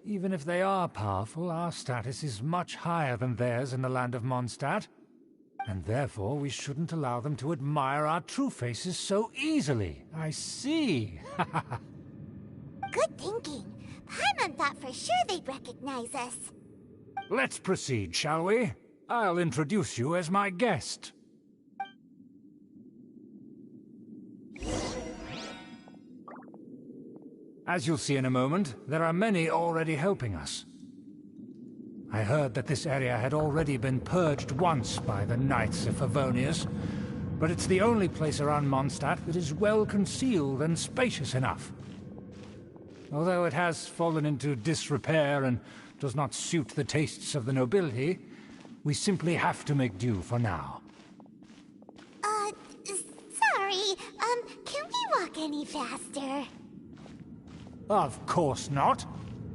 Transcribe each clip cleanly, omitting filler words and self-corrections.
Even if they are powerful, our status is much higher than theirs in the land of Mondstadt. And therefore we shouldn't allow them to admire our true faces so easily. I see. Good thinking. Paimon thought for sure they'd recognize us. Let's proceed, shall we? I'll introduce you as my guest. As you'll see in a moment, there are many already helping us. I heard that this area had already been purged once by the Knights of Favonius, but it's the only place around Mondstadt that is well concealed and spacious enough. Although it has fallen into disrepair and does not suit the tastes of the nobility, we simply have to make do for now. Sorry, can we walk any faster? Of course not.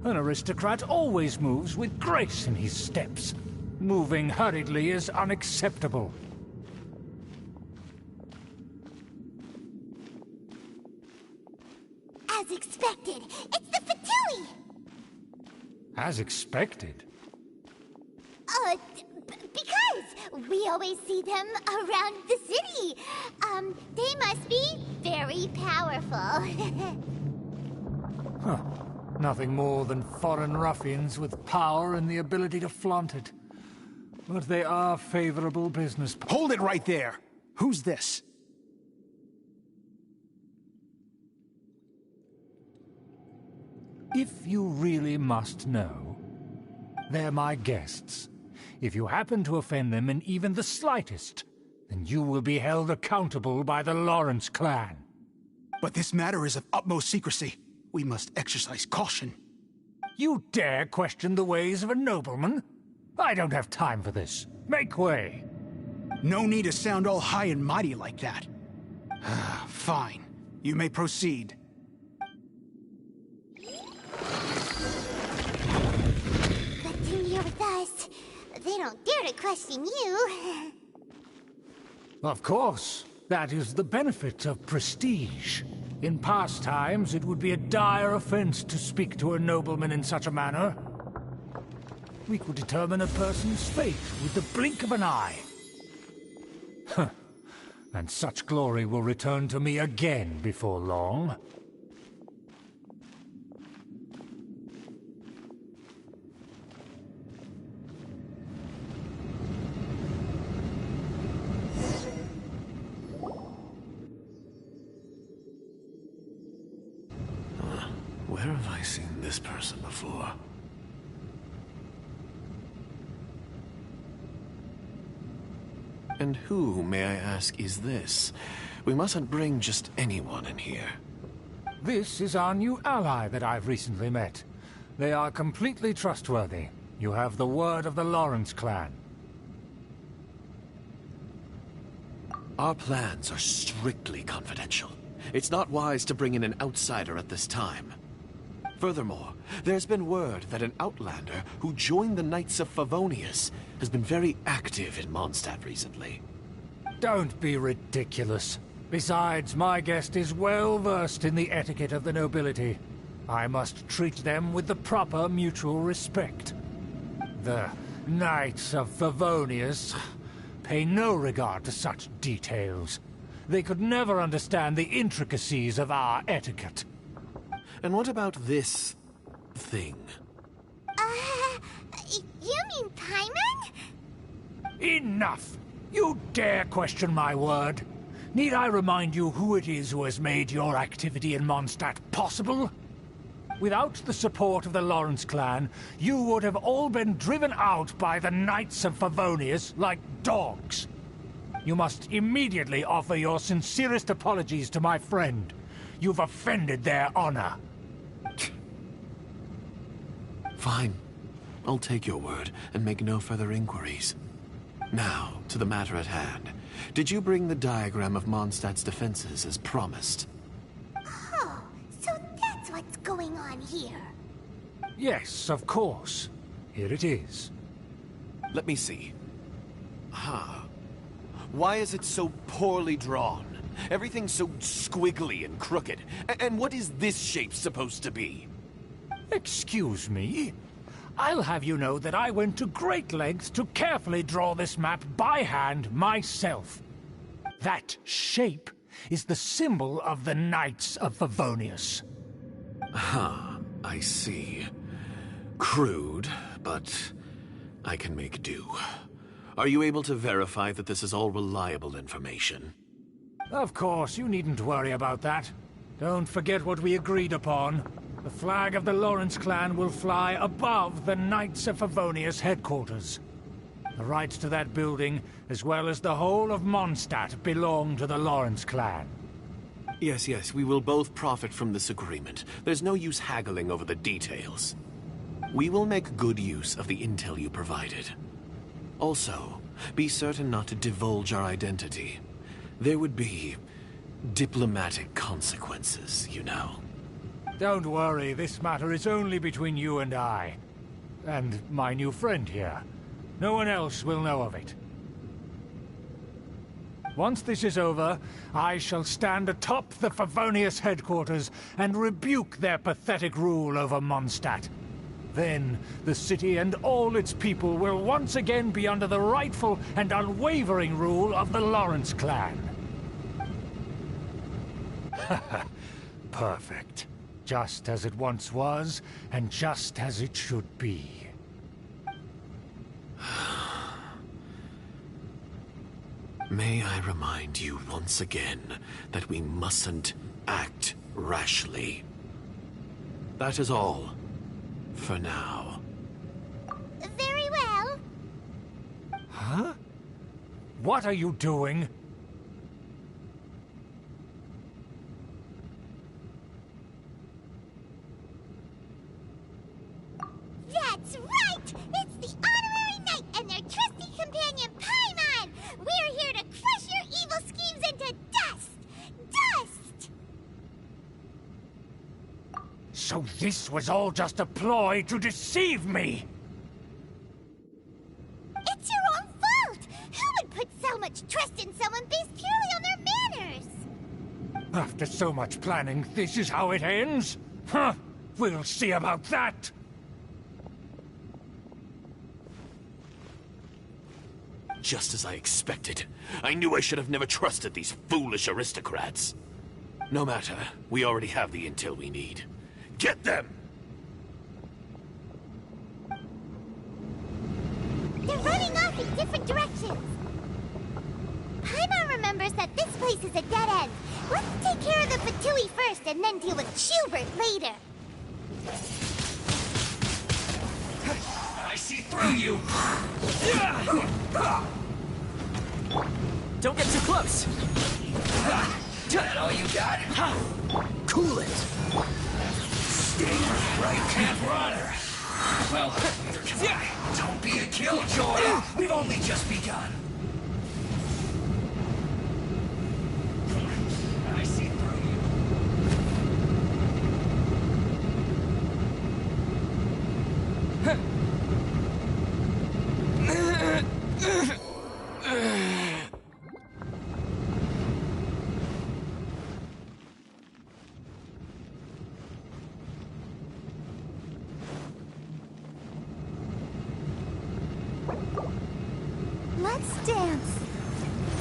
An aristocrat always moves with grace in his steps. Moving hurriedly is unacceptable. As expected, it's the Fatui! As expected? Because we always see them around the city. They must be very powerful. Huh. Nothing more than foreign ruffians with power and the ability to flaunt it. But they are favorable business. Hold it right there! Who's this? If you really must know, they're my guests. If you happen to offend them in even the slightest, then you will be held accountable by the Lawrence clan. But this matter is of utmost secrecy. We must exercise caution. You dare question the ways of a nobleman? I don't have time for this. Make way. No need to sound all high and mighty like that. Fine. You may proceed. Good thing you're with us. They don't dare to question you. Of course. That is the benefit of prestige. In past times, it would be a dire offense to speak to a nobleman in such a manner. We could determine a person's fate with the blink of an eye. Huh. And such glory will return to me again before long. Where have I seen this person before? And who, may I ask, is this? We mustn't bring just anyone in here. This is our new ally that I've recently met. They are completely trustworthy. You have the word of the Lawrence clan. Our plans are strictly confidential. It's not wise to bring in an outsider at this time. Furthermore, there's been word that an outlander who joined the Knights of Favonius has been very active in Mondstadt recently. Don't be ridiculous. Besides, my guest is well versed in the etiquette of the nobility. I must treat them with the proper mutual respect. The Knights of Favonius pay no regard to such details. They could never understand the intricacies of our etiquette. And what about this thing? You mean Paimon? Enough! You dare question my word? Need I remind you who it is who has made your activity in Mondstadt possible? Without the support of the Lawrence clan, you would have all been driven out by the Knights of Favonius like dogs. You must immediately offer your sincerest apologies to my friend. You've offended their honor. Fine. I'll take your word and make no further inquiries. Now, to the matter at hand. Did you bring the diagram of Mondstadt's defenses as promised? Oh, so that's what's going on here. Yes, of course. Here it is. Let me see. Why is it so poorly drawn? Everything's so squiggly and crooked. And what is this shape supposed to be? Excuse me? I'll have you know that I went to great lengths to carefully draw this map by hand myself. That shape is the symbol of the Knights of Favonius. I see. Crude, but I can make do. Are you able to verify that this is all reliable information? Of course, you needn't worry about that. Don't forget what we agreed upon. The flag of the Lawrence clan will fly above the Knights of Favonius headquarters. The rights to that building, as well as the whole of Mondstadt, belong to the Lawrence clan. Yes, we will both profit from this agreement. There's no use haggling over the details. We will make good use of the intel you provided. Also, be certain not to divulge our identity. There would be diplomatic consequences, you know. Don't worry, this matter is only between you and I. And my new friend here. No one else will know of it. Once this is over, I shall stand atop the Favonius headquarters and rebuke their pathetic rule over Mondstadt. Then, the city and all its people will once again be under the rightful and unwavering rule of the Lawrence clan. Perfect. Just as it once was, and just as it should be. May I remind you once again that we mustn't act rashly. That is all, for now. Very well. Huh? What are you doing? That's right! It's the Honorary Knight and their trusty companion, Paimon! We're here to crush your evil schemes into dust! Dust! So this was all just a ploy to deceive me! It's your own fault! Who would put so much trust in someone based purely on their manners? After so much planning, this is how it ends? Huh! We'll see about that! Just as I expected. I knew I should have never trusted these foolish aristocrats. No matter, we already have the intel we need. Get them! They're running off in different directions. Paimon remembers that this place is a dead end. Let's take care of the Fatui first and then deal with Schubert later. I see through you! Don't get too close! That all you got? Cool it! Stay right, can't run! Well, neither can I. Don't be a killjoy! We've only just begun. I see through you. Let's dance.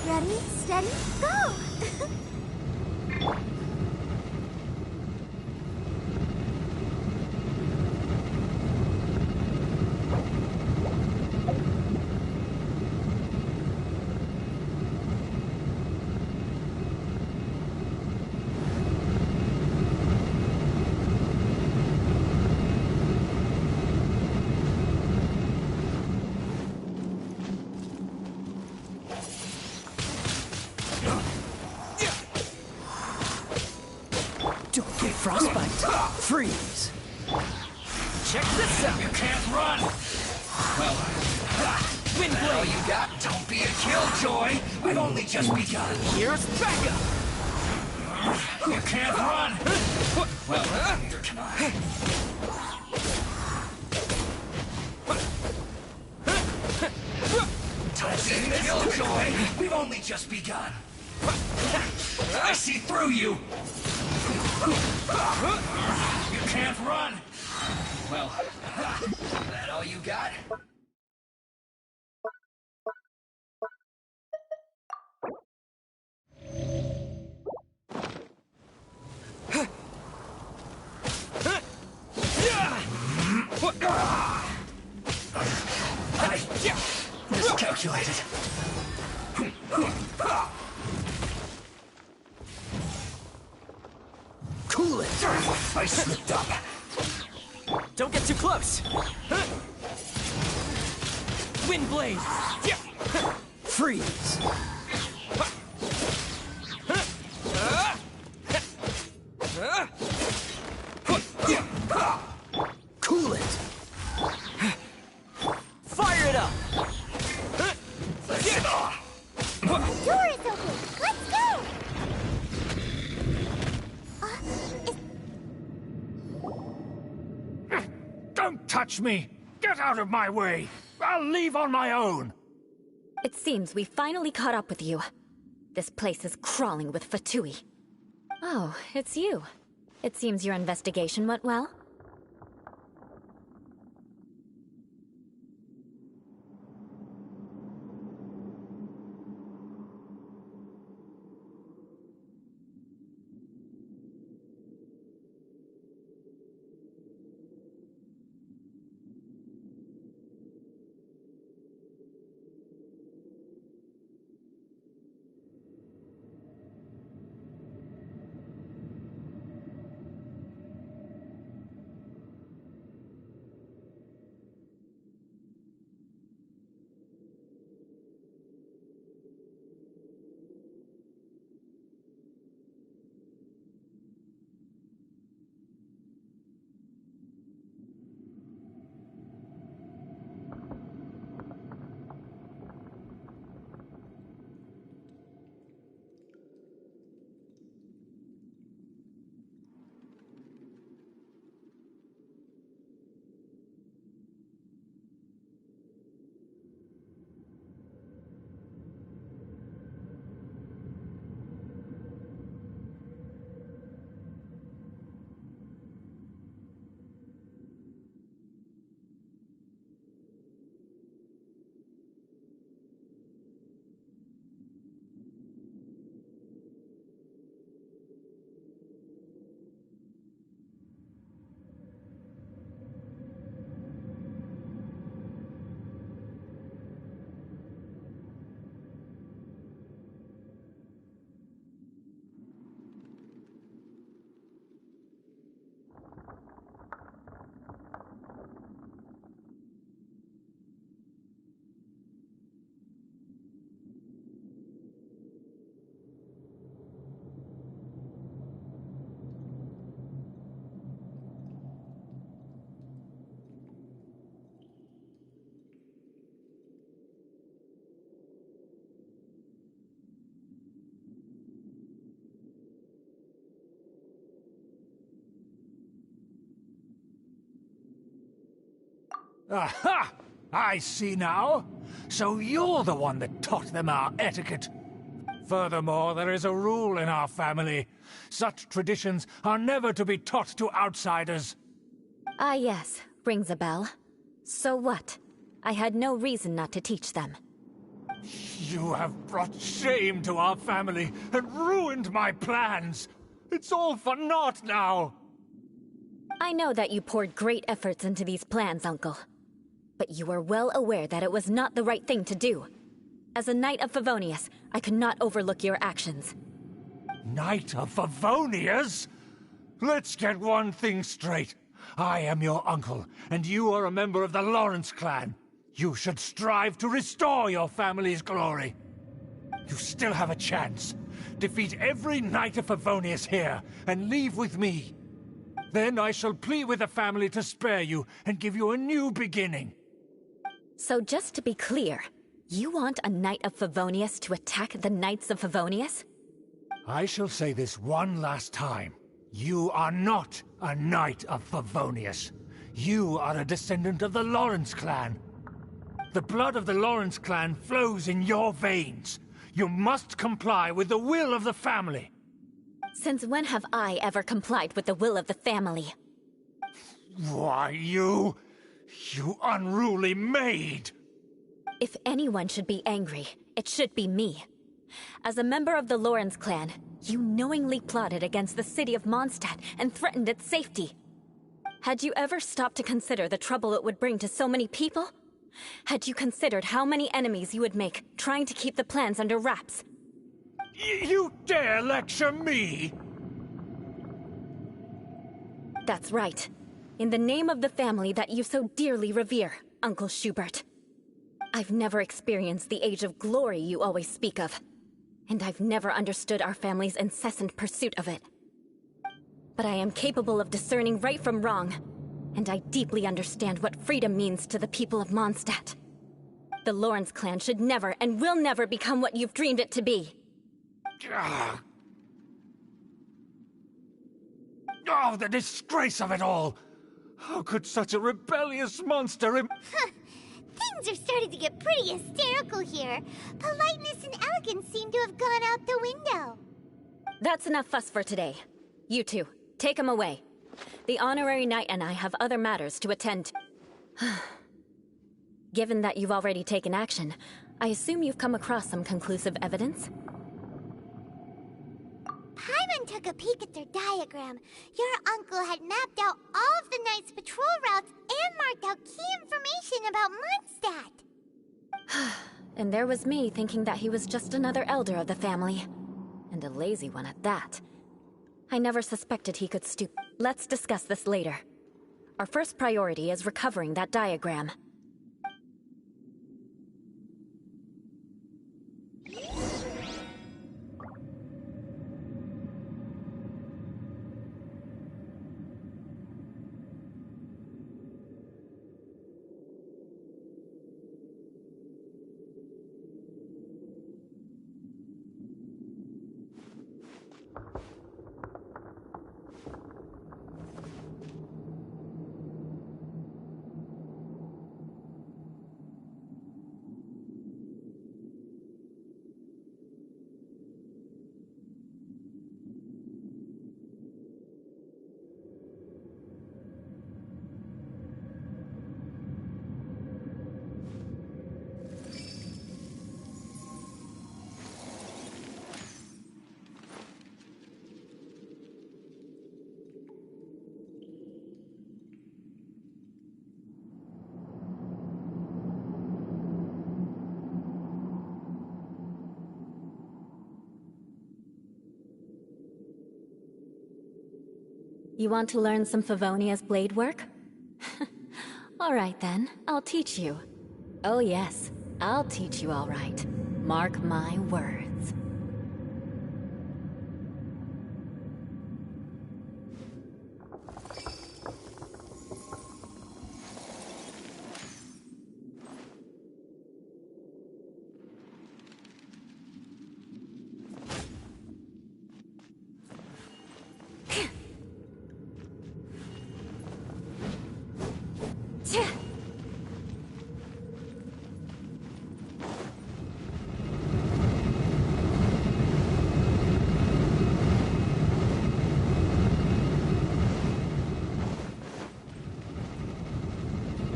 Ready, steady, go! Don't get frostbite! Freeze! Check this out! You can't run! Well, Wind that all blade! you got? Don't be a killjoy! We've only just begun. Here's backup! You can't run! Well, neither can I. Don't be a killjoy! We've only just begun. I see through you! You can't run! Well, is that all you got? Miscalculated. Cool it! I slipped up. Don't get too close! Wind blade! Freeze! Cool it! Fire it up! The door is open! Let's go! Don't touch me! Get out of my way! I'll leave on my own! It seems we finally caught up with you. This place is crawling with Fatui. Oh, it's you. It seems your investigation went well. Aha! I see now. So you're the one that taught them our etiquette. Furthermore, there is a rule in our family. Such traditions are never to be taught to outsiders. Ah yes, rings a bell. So what? I had no reason not to teach them. You have brought shame to our family and ruined my plans. It's all for naught now. I know that you poured great efforts into these plans, Uncle. But you are well aware that it was not the right thing to do. As a Knight of Favonius, I could not overlook your actions. Knight of Favonius? Let's get one thing straight. I am your uncle, and you are a member of the Lawrence clan. You should strive to restore your family's glory. You still have a chance. Defeat every Knight of Favonius here, and leave with me. Then I shall plead with the family to spare you, and give you a new beginning. So just to be clear, you want a Knight of Favonius to attack the Knights of Favonius? I shall say this one last time. You are not a Knight of Favonius. You are a descendant of the Lawrence clan. The blood of the Lawrence clan flows in your veins. You must comply with the will of the family. Since when have I ever complied with the will of the family? Why, you unruly maid! If anyone should be angry, it should be me. As a member of the Lawrence clan, you knowingly plotted against the city of Mondstadt and threatened its safety. Had you ever stopped to consider the trouble it would bring to so many people? Had you considered how many enemies you would make trying to keep the plans under wraps? You dare lecture me? That's right. In the name of the family that you so dearly revere, Uncle Schubert. I've never experienced the age of glory you always speak of. And I've never understood our family's incessant pursuit of it. But I am capable of discerning right from wrong, and I deeply understand what freedom means to the people of Mondstadt. The Lawrence clan should never and will never become what you've dreamed it to be. Oh, the disgrace of it all! How could such a rebellious monster Things are starting to get pretty hysterical here. Politeness and elegance seem to have gone out the window. That's enough fuss for today. You two, take him away. The honorary knight and I have other matters to attend to. Given that you've already taken action, I assume you've come across some conclusive evidence? Paimon took a peek at their diagram. Your uncle had mapped out all of the Knight's patrol routes and marked out key information about Mondstadt. And there was me thinking that he was just another elder of the family. And a lazy one at that. I never suspected he could stoop. Let's discuss this later. Our first priority is recovering that diagram. You want to learn some Favonia's blade work? All right then, I'll teach you. Oh yes, I'll teach you all right. Mark my words.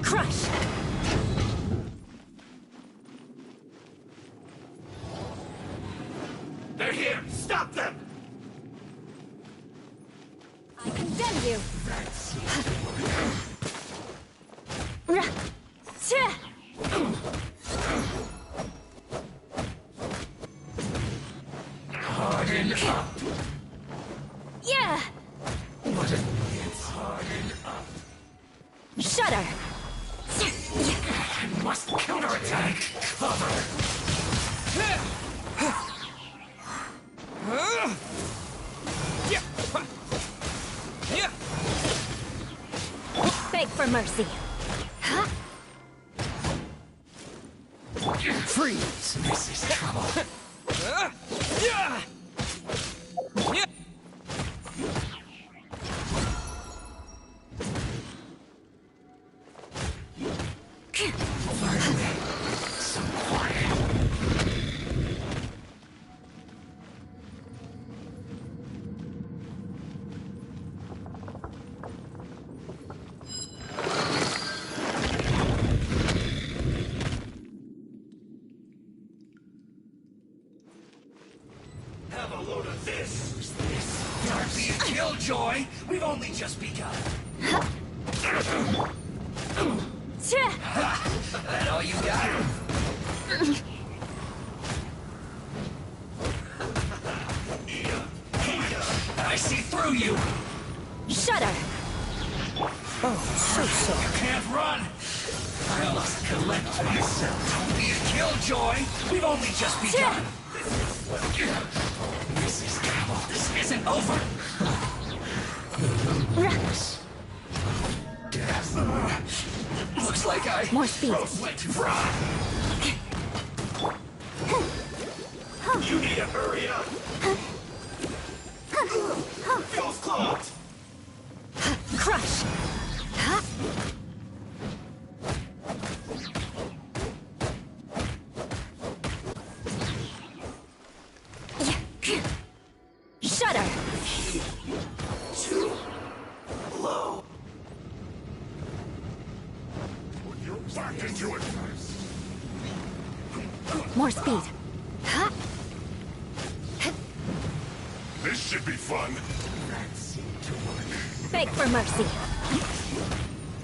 Crush! They're here! Stop them! I condemn you! Harden up! Yeah! What an idiot! Harden up! Shudder! I must counterattack! Cover! Beg for mercy. Freeze! This is trouble. Some quiet. load of this. Who's this? Don't be a killjoy. We've only just begun. That all you got? I see through you. Shudder! Oh, so. You can't run. I must collect myself. Don't be a killjoy. We've only just begun. This is trouble. This isn't over. Death. Looks like I More speed. went too far. You need to hurry up. Feels clogged. Crush! Shudder! Too low. Back into it. More speed. This should be fun. Beg for mercy.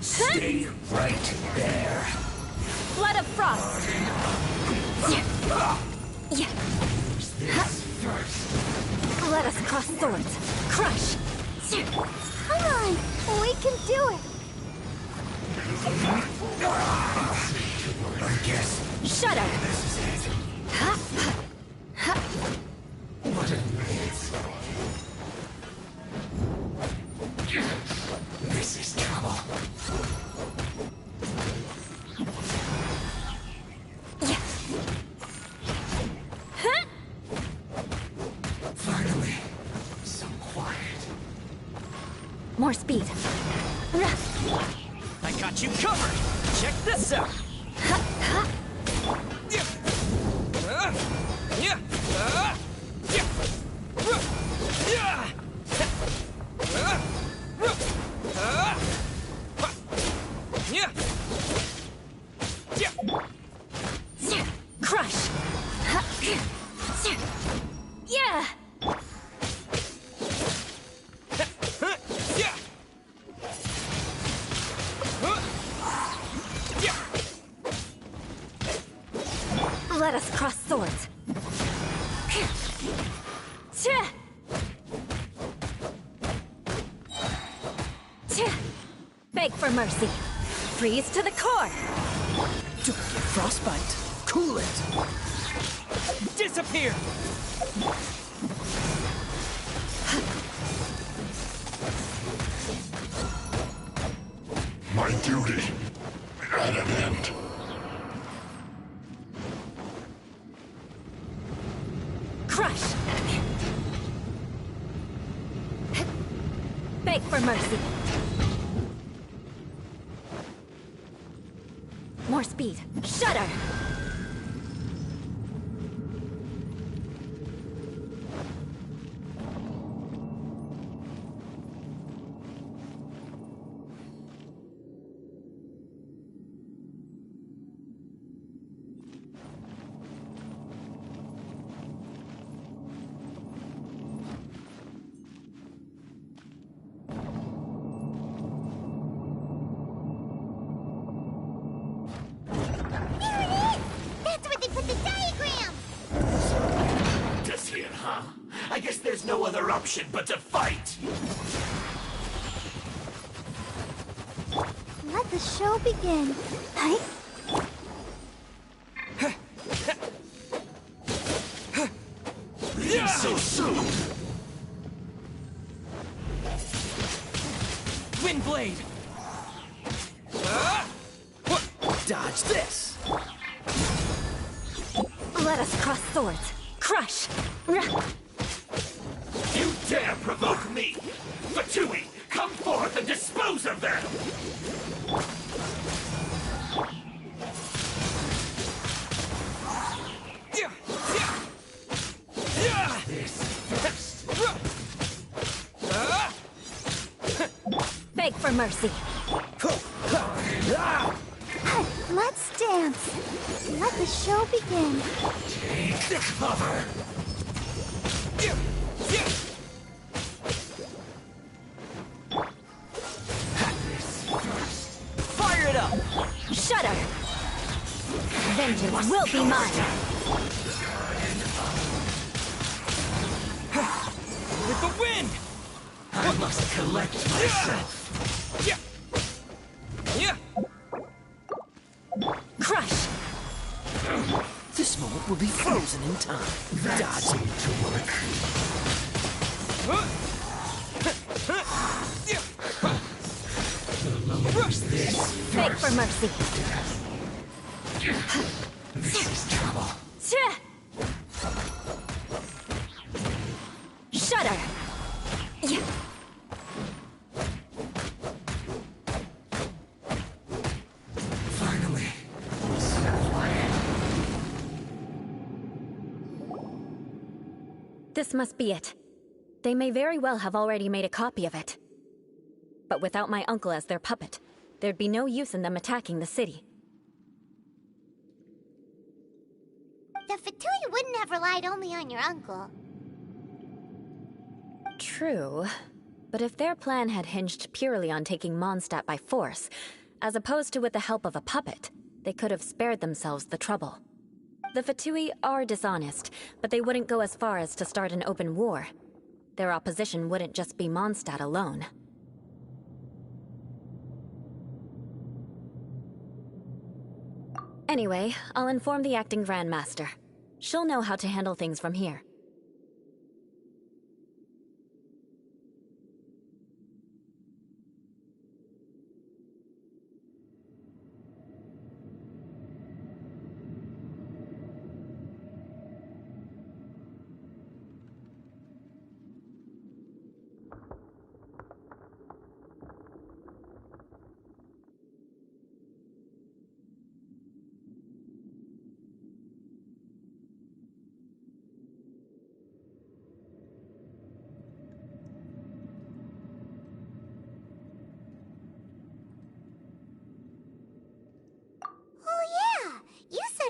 Stay right there. Blood of frost. Let us cross swords. Crush. Come on, we can do it. I guess Shudder. this is it. What a mess. This is trouble. Finally, some quiet. More speed. I got you covered. Check this out. Crush. Yeah. Let us cross swords. Beg for mercy. Freeze to the core. Don't get frostbite. Cool it. Disappear. My duty at an end. Crush. Beg for mercy. More speed. Shudder. I guess there's no other option but to fight! Let the show begin. Hey? So soon! Wind blade. Dodge this. Let us cross swords. Crush. You dare provoke me! Fatui, come forth and dispose of them! Beg for mercy. Let's dance. Let the show begin. Take the cover! Fire it up! Shudder! Vengeance will be mine! With the wind! I must collect myself. Crush! This moment will be frozen in time. That seemed to work. Crush this. Beg for mercy. This is trouble. Shudder! Finally. This must be it. They may very well have already made a copy of it. But without my uncle as their puppet, there'd be no use in them attacking the city. The Fatui wouldn't have relied only on your uncle. True. But if their plan had hinged purely on taking Mondstadt by force, as opposed to with the help of a puppet, they could have spared themselves the trouble. The Fatui are dishonest, but they wouldn't go as far as to start an open war. Their opposition wouldn't just be Mondstadt alone. Anyway, I'll inform the acting Grandmaster. She'll know how to handle things from here.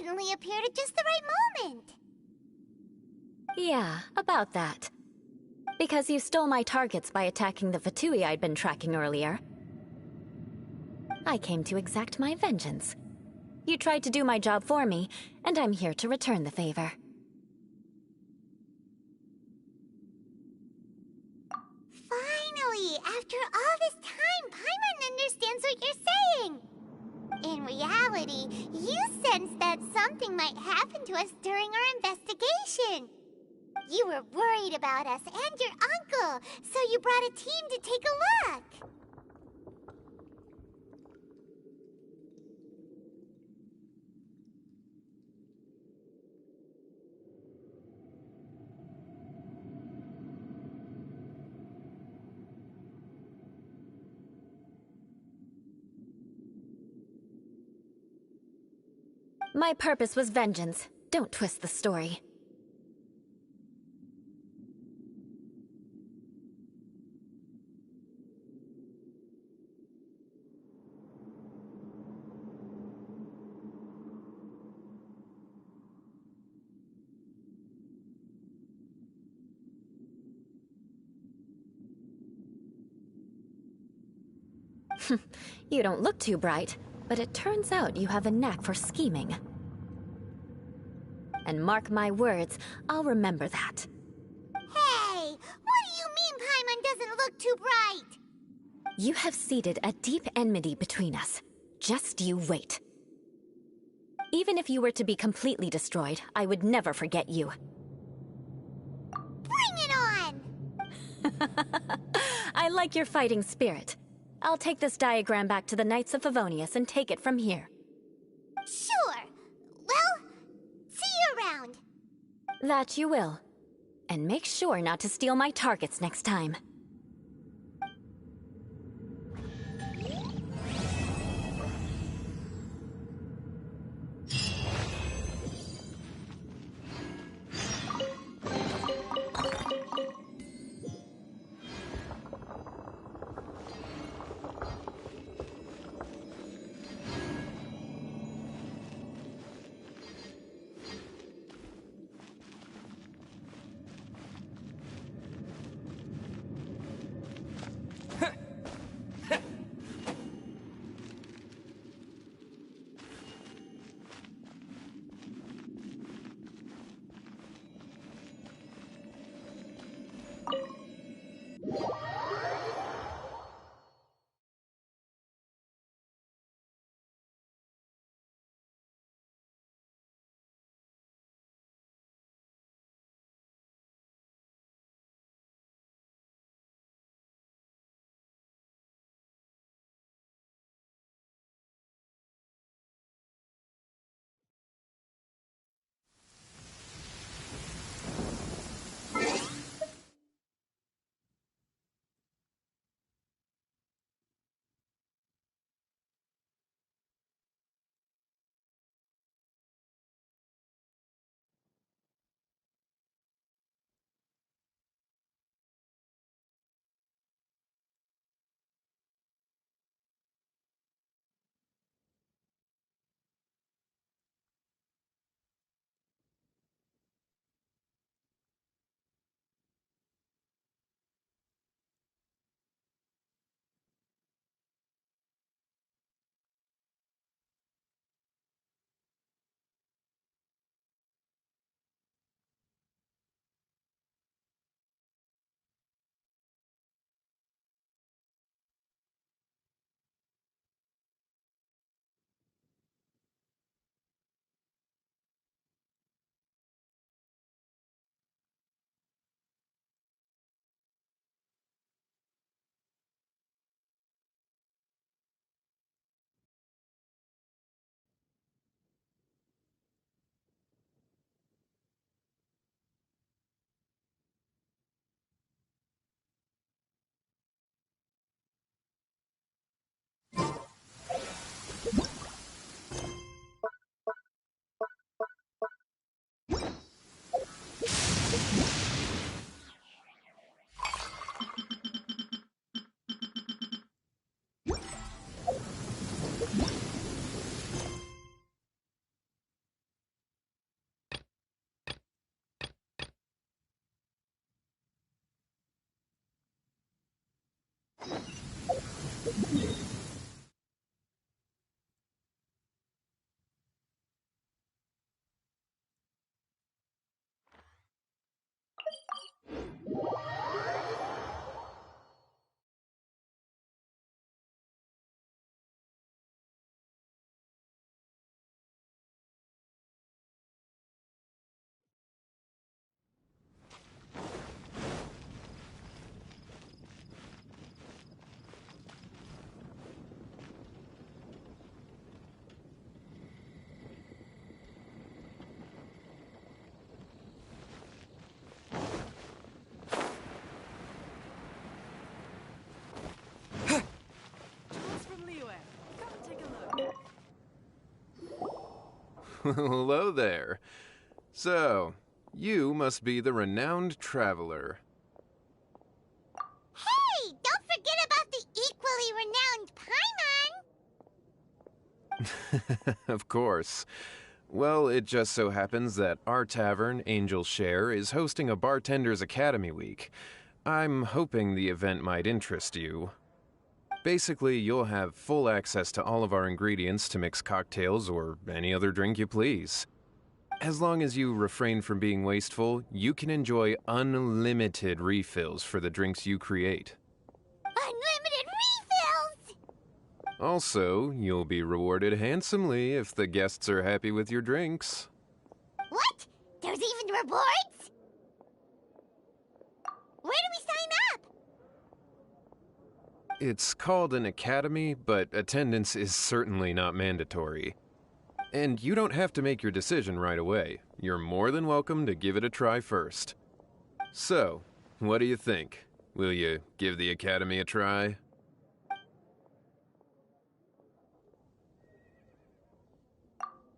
Suddenly appeared at just the right moment. Yeah, about that. Because you stole my targets by attacking the Fatui I'd been tracking earlier. I came to exact my vengeance. You tried to do my job for me, and I'm here to return the favor. Finally! After all this time, Paimon understands what you're saying! In reality, you sensed that something might happen to us during our investigation. You were worried about us and your uncle, so you brought a team to take a look. My purpose was vengeance. Don't twist the story. You don't look too bright, but it turns out you have a knack for scheming. And mark my words, I'll remember that. Hey! What do you mean Paimon doesn't look too bright? You have seeded a deep enmity between us. Just you wait. Even if you were to be completely destroyed, I would never forget you. Bring it on! I like your fighting spirit. I'll take this diagram back to the Knights of Favonius and take it from here. Sure. Well, see you around. That you will. And make sure not to steal my targets next time. Hello there. So, you must be the renowned traveler. Hey, don't forget about the equally renowned Paimon! Of course. Well, it just so happens that our tavern, Angel's Share, is hosting a Bartender's Academy week. I'm hoping the event might interest you. Basically, you'll have full access to all of our ingredients to mix cocktails or any other drink you please. As long as you refrain from being wasteful, you can enjoy unlimited refills for the drinks you create. Unlimited refills! Also, you'll be rewarded handsomely if the guests are happy with your drinks. What? There's even rewards? Where do we sign up? It's called an academy, but attendance is certainly not mandatory. And you don't have to make your decision right away. You're more than welcome to give it a try first. So, what do you think? Will you give the academy a try?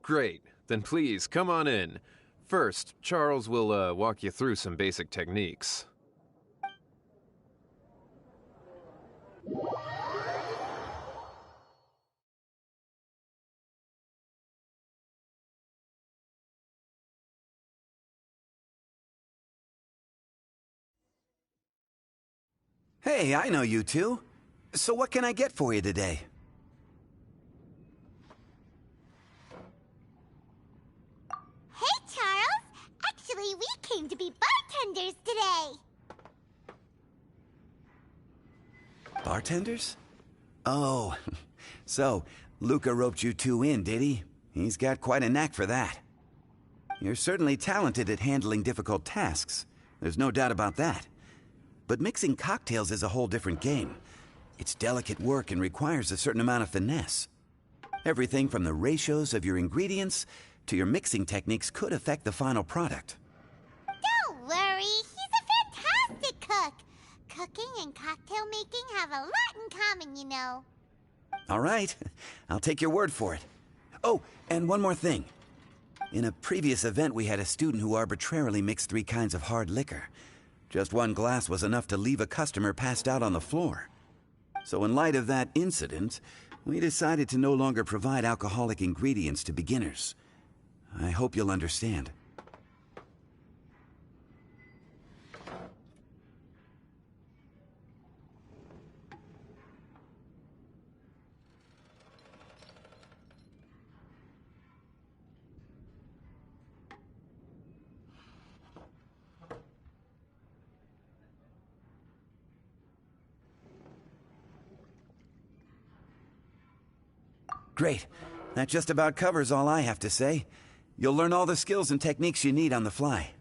Great. Then please, come on in. First, Charles will walk you through some basic techniques. Hey, I know you two. So what can I get for you today? Hey, Charles! Actually, we came to be bartenders today! Bartenders? Oh, so Luca roped you two in, did he? He's got quite a knack for that. You're certainly talented at handling difficult tasks. There's no doubt about that. But mixing cocktails is a whole different game. It's delicate work and requires a certain amount of finesse. Everything from the ratios of your ingredients to your mixing techniques could affect the final product. Don't worry, he's a fantastic cook! Cooking and cocktail making have a lot in common, you know. All right, I'll take your word for it. Oh, and one more thing. In a previous event, we had a student who arbitrarily mixed 3 kinds of hard liquor. Just 1 glass was enough to leave a customer passed out on the floor. So in light of that incident, we decided to no longer provide alcoholic ingredients to beginners. I hope you'll understand. Great. That just about covers all I have to say. You'll learn all the skills and techniques you need on the fly.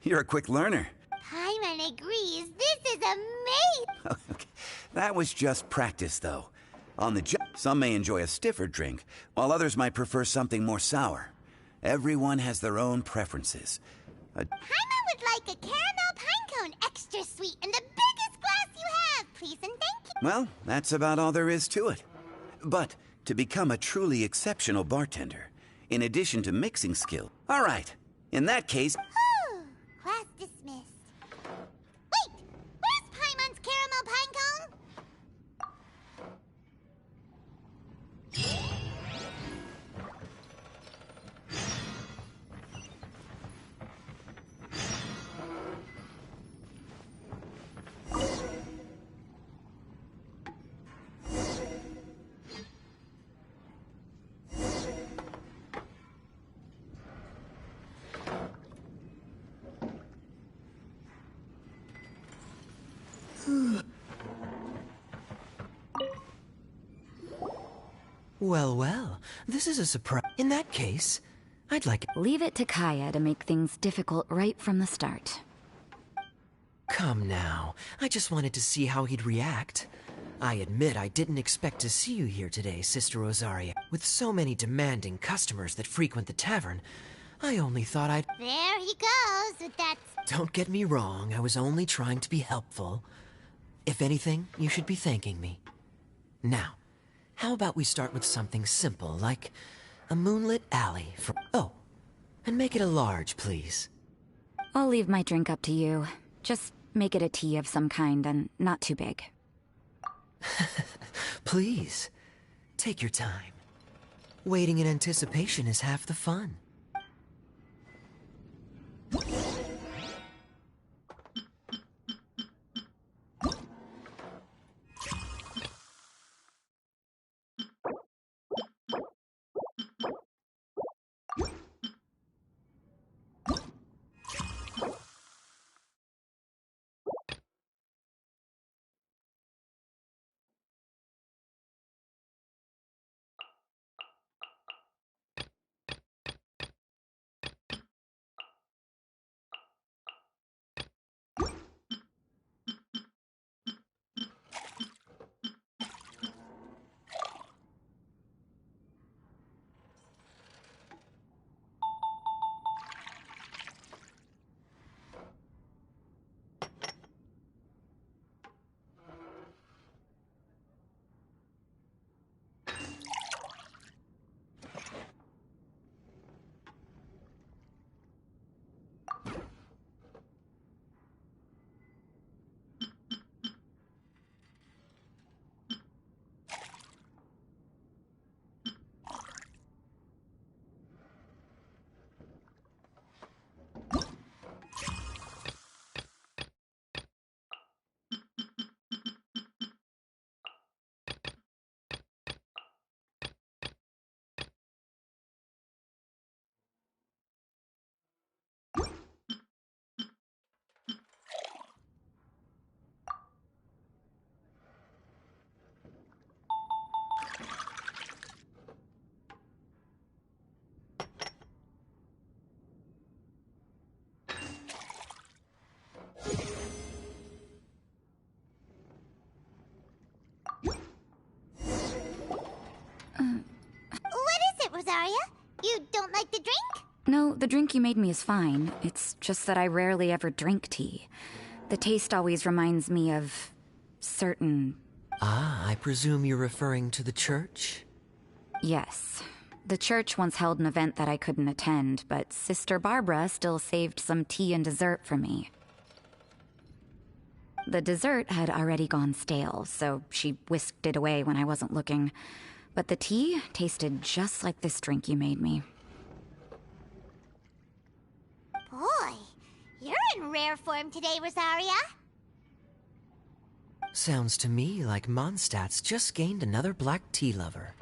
You're a quick learner. Paimon agrees. This is amazing. Okay. That was just practice, though. On the job, some may enjoy a stiffer drink, while others might prefer something more sour. Everyone has their own preferences. Paimon would like a caramel pine cone, extra sweet, and the biggest glass you have, please and thank you. Well, that's about all there is to it. But to become a truly exceptional bartender, in addition to mixing skill... All right, in that case... Class dismissed. Wait! Where's Paimon's caramel pine cone? Well, well, this is a surprise. In that case, I'd like... Leave it to Kaya to make things difficult right from the start. Come now, I just wanted to see how he'd react. I admit I didn't expect to see you here today, Sister Rosaria. With so many demanding customers that frequent the tavern, I only thought I'd... There he goes with that... Don't get me wrong, I was only trying to be helpful. If anything, you should be thanking me. Now, how about we start with something simple, like a moonlit alley for... Oh, and make it a large, please. I'll leave my drink up to you. Just make it a tea of some kind and not too big. Please, take your time. Waiting in anticipation is half the fun. Rosaria? You don't like the drink? No, the drink you made me is fine. It's just that I rarely ever drink tea. The taste always reminds me of... certain... Ah, I presume you're referring to the church? Yes. The church once held an event that I couldn't attend, but Sister Barbara still saved some tea and dessert for me. The dessert had already gone stale, so she whisked it away when I wasn't looking. But the tea tasted just like this drink you made me. Boy, you're in rare form today, Rosaria. Sounds to me like Mondstadt's just gained another black tea lover.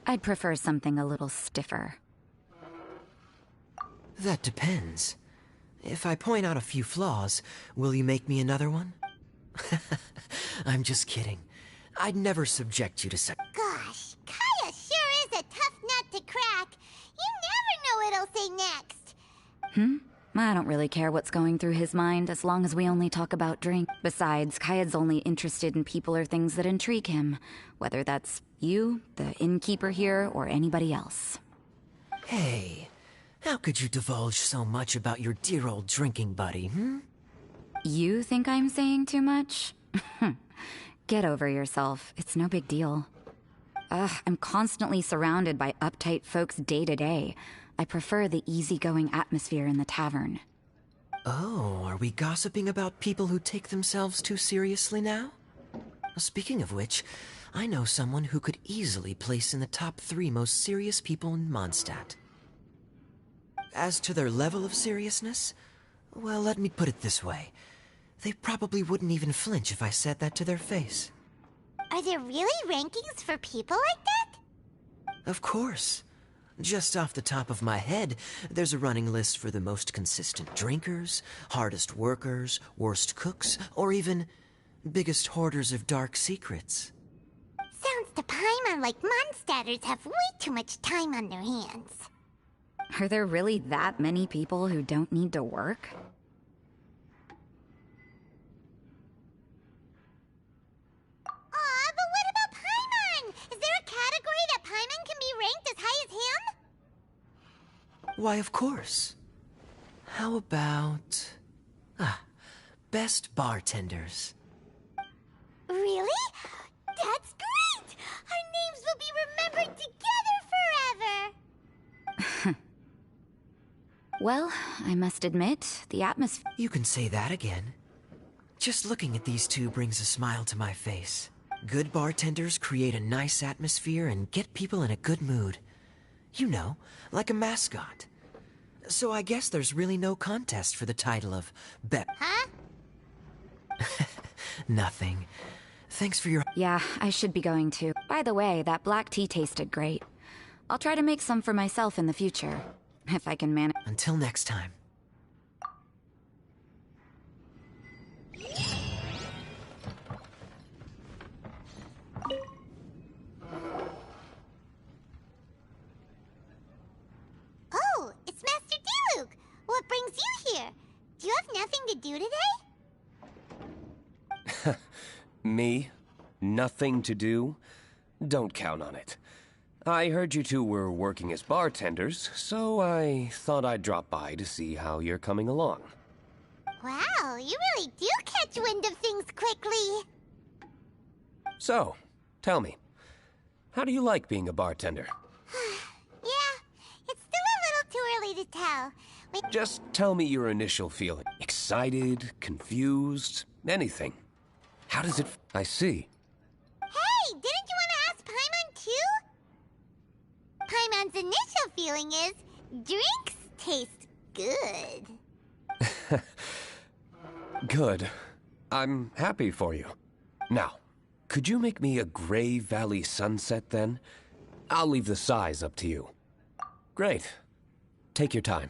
I'd prefer something a little stiffer. That depends. If I point out a few flaws, will you make me another one? I'm just kidding. I'd never subject you to such... Gosh, Kaya sure is a tough nut to crack. You never know what it'll say next. I don't really care what's going through his mind as long as we only talk about drink. Besides, Kayad's only interested in people or things that intrigue him, whether that's you, the innkeeper here, or anybody else. Hey, how could you divulge so much about your dear old drinking buddy, You think I'm saying too much? Get over yourself. It's no big deal. I'm constantly surrounded by uptight folks day to day. I prefer the easygoing atmosphere in the tavern. Oh, are we gossiping about people who take themselves too seriously now? Speaking of which, I know someone who could easily place in the top 3 most serious people in Mondstadt. As to their level of seriousness, well, let me put it this way. They probably wouldn't even flinch if I said that to their face. Are there really rankings for people like that? Of course. Just off the top of my head, there's a running list for the most consistent drinkers, hardest workers, worst cooks, or even biggest hoarders of dark secrets. Sounds to Paimon like Mondstadters have way too much time on their hands. Are there really that many people who don't need to work? Aw, but what about Paimon? Is there a category that Paimon can be ranked as high as him? Why, of course. How about... best bartenders. Really? That's great! Our names will be remembered together forever! Well, I must admit, the atmosphere... You can say that again. Just looking at these two brings a smile to my face. Good bartenders create a nice atmosphere and get people in a good mood. You know, like a mascot. So I guess there's really no contest for the title of Huh? Nothing. Thanks for your... Yeah, I should be going to. By the way, that black tea tasted great. I'll try to make some for myself in the future, if I can manage. Until next time. Oh, it's Master Diluc! What brings you here? Do you have nothing to do today? Me? Nothing to do? Don't count on it. I heard you two were working as bartenders, so I thought I'd drop by to see how you're coming along. Wow, you really do catch wind of things quickly. So, tell me, how do you like being a bartender? Yeah, it's still a little too early to tell. Just tell me your initial feeling. Excited, confused, anything. How does it... I see. Hey, didn't you want to ask Paimon too? Paimon's initial feeling is, drinks taste good. Good. I'm happy for you. Now, could you make me a Gray Valley sunset then? I'll leave the size up to you. Great. Take your time.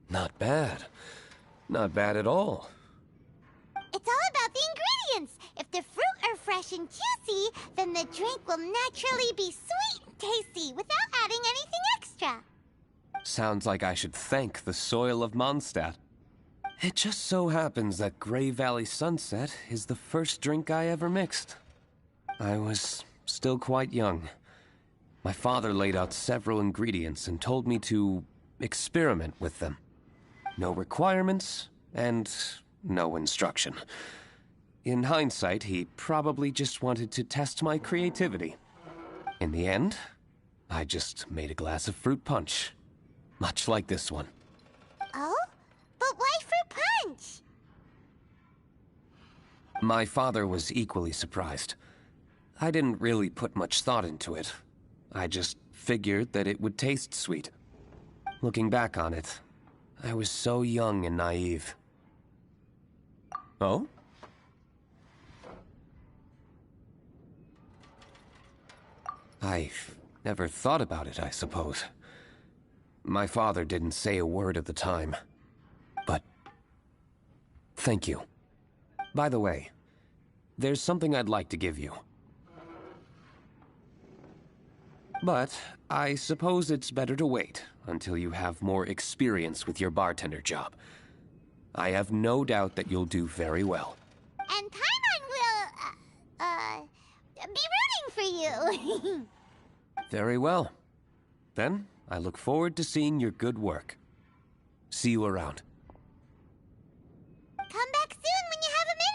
Not bad. Not bad at all. It's all about the ingredients. If the fruit are fresh and juicy, then the drink will naturally be sweet and tasty without adding anything extra. Sounds like I should thank the soil of Mondstadt. It just so happens that Gray Valley Sunset is the first drink I ever mixed. I was still quite young. My father laid out several ingredients and told me to experiment with them. No requirements, and no instruction. In hindsight, he probably just wanted to test my creativity. In the end, I just made a glass of fruit punch. Much like this one. Oh? But why fruit punch? My father was equally surprised. I didn't really put much thought into it. I just figured that it would taste sweet. Looking back on it, I was so young and naive. Oh? I never thought about it, I suppose. My father didn't say a word at the time. But thank you. By the way, there's something I'd like to give you. But I suppose it's better to wait until you have more experience with your bartender job. I have no doubt that you'll do very well. And Paimon will, be rooting for you. Very well. Then, I look forward to seeing your good work. See you around. Come back soon when you have a minute.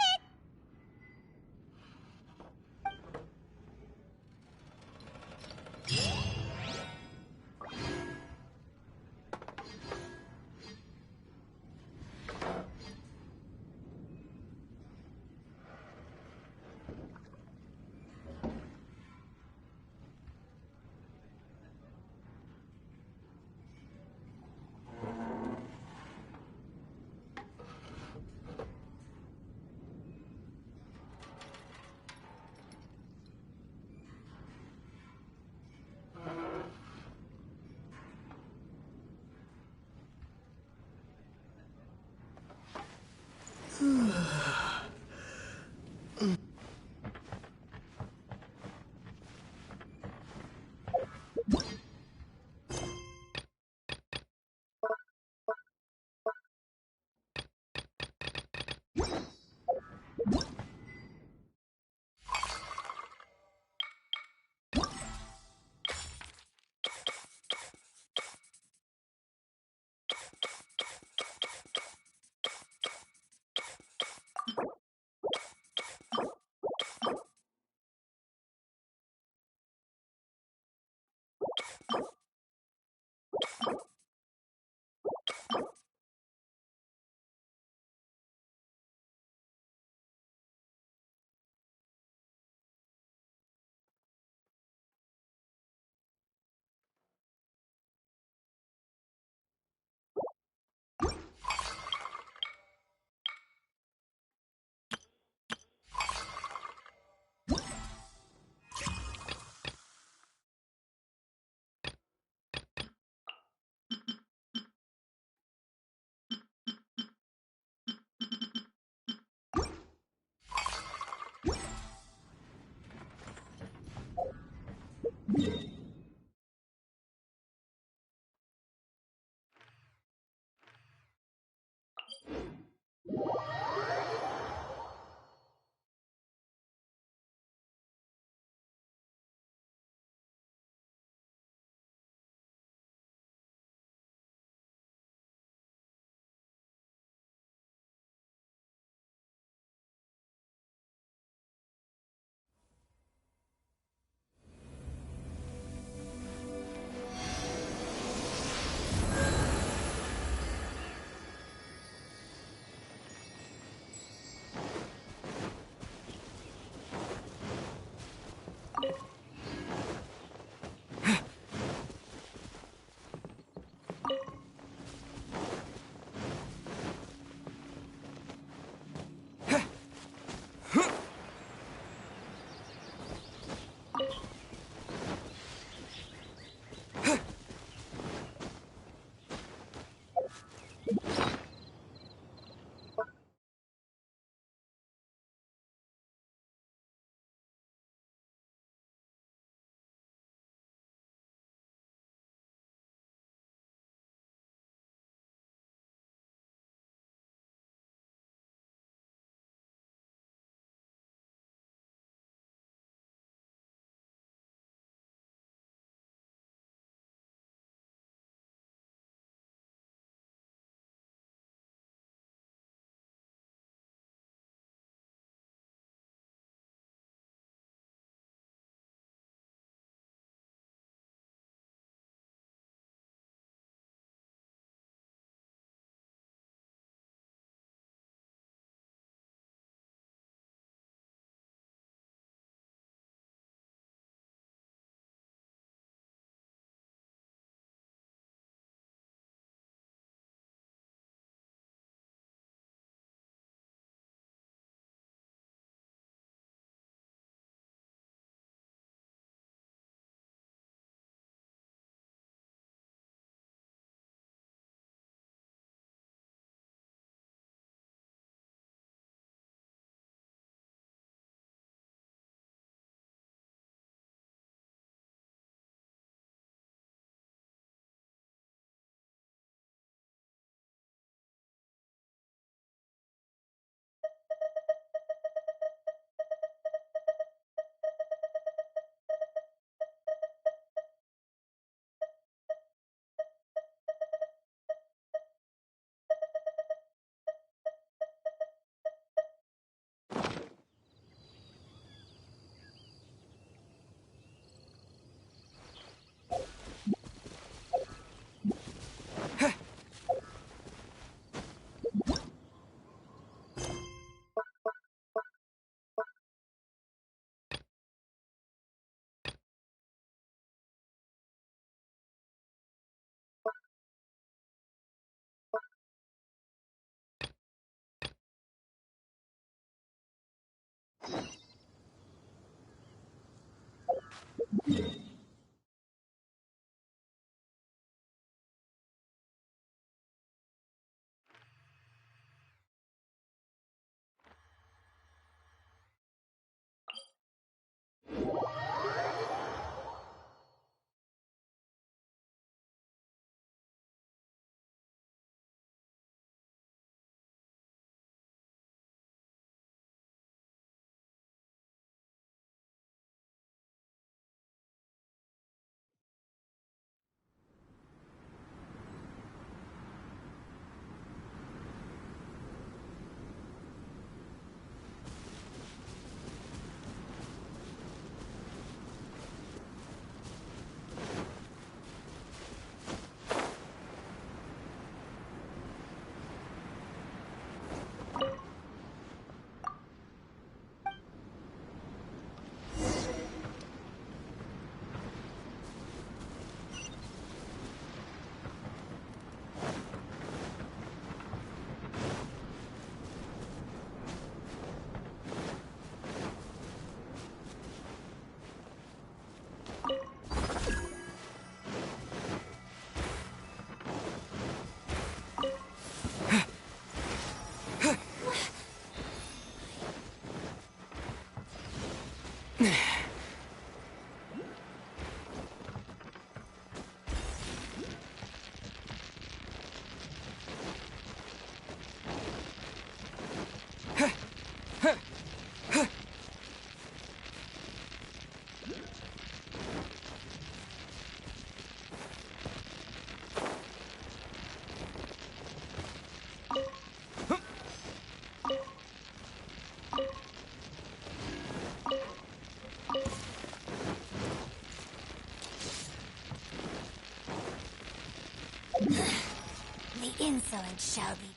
The insolent shall be.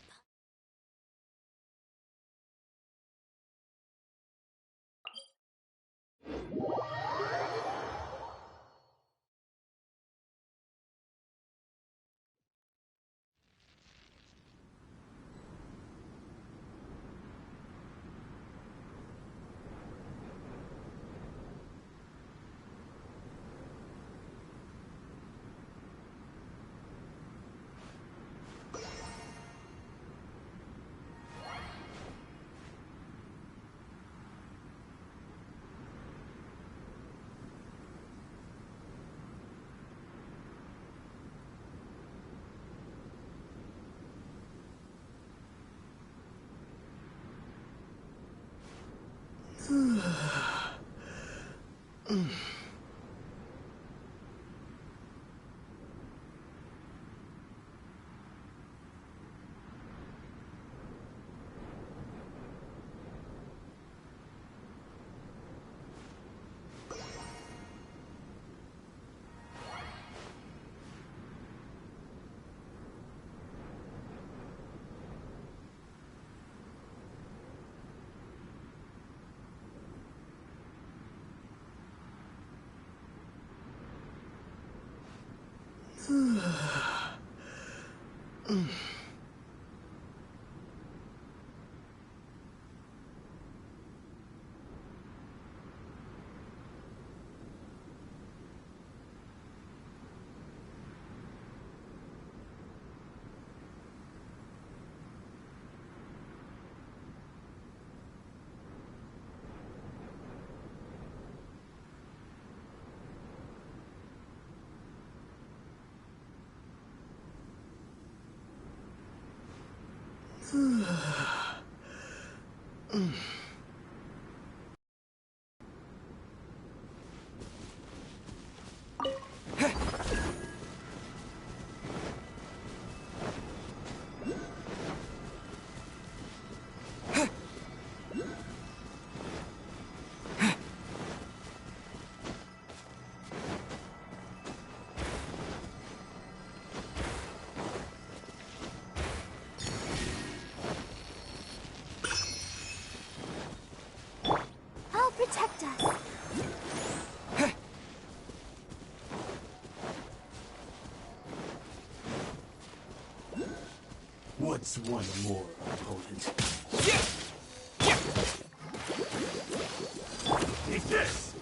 Protect us. What's one more opponent? Take this!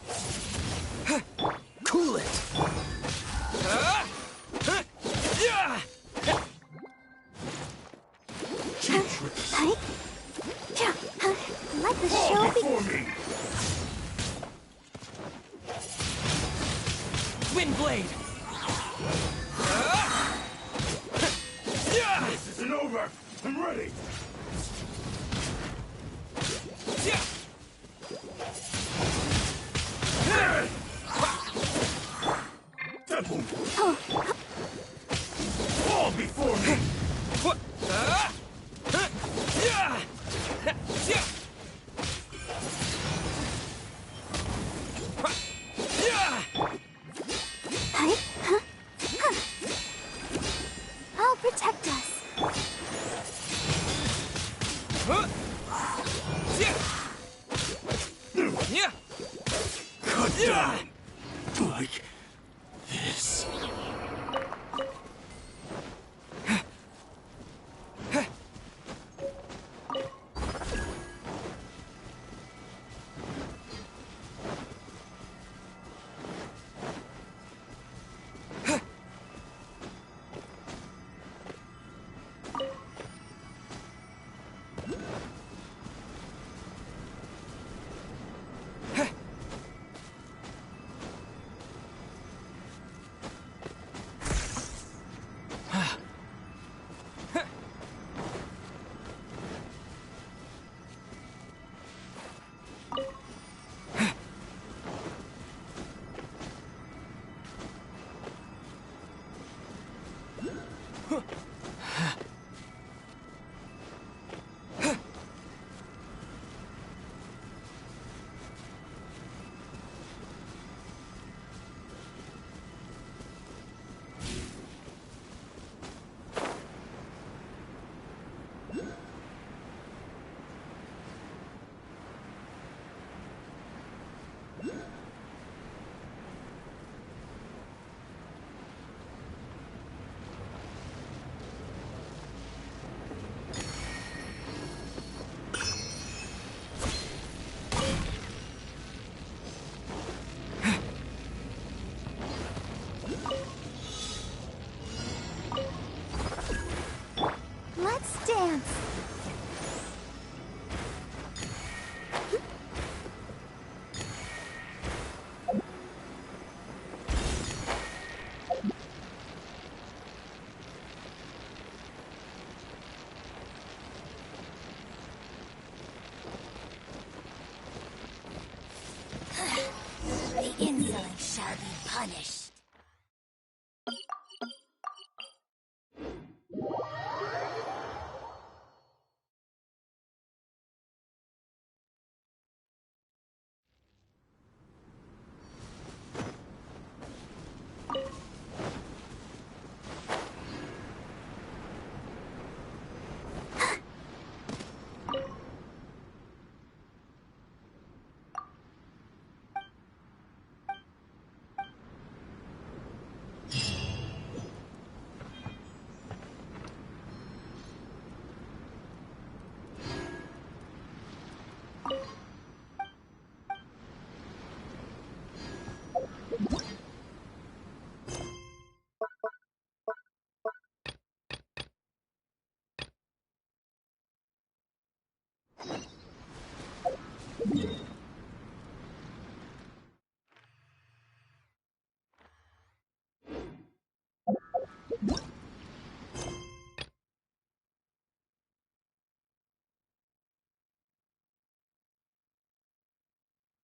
The show for me! Windblade! This isn't over! I'm ready! Devil! Fall before me! I'll protect us. Cut down! Like this. Let's dance. The insolent shall be punished.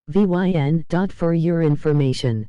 VYN. For your information.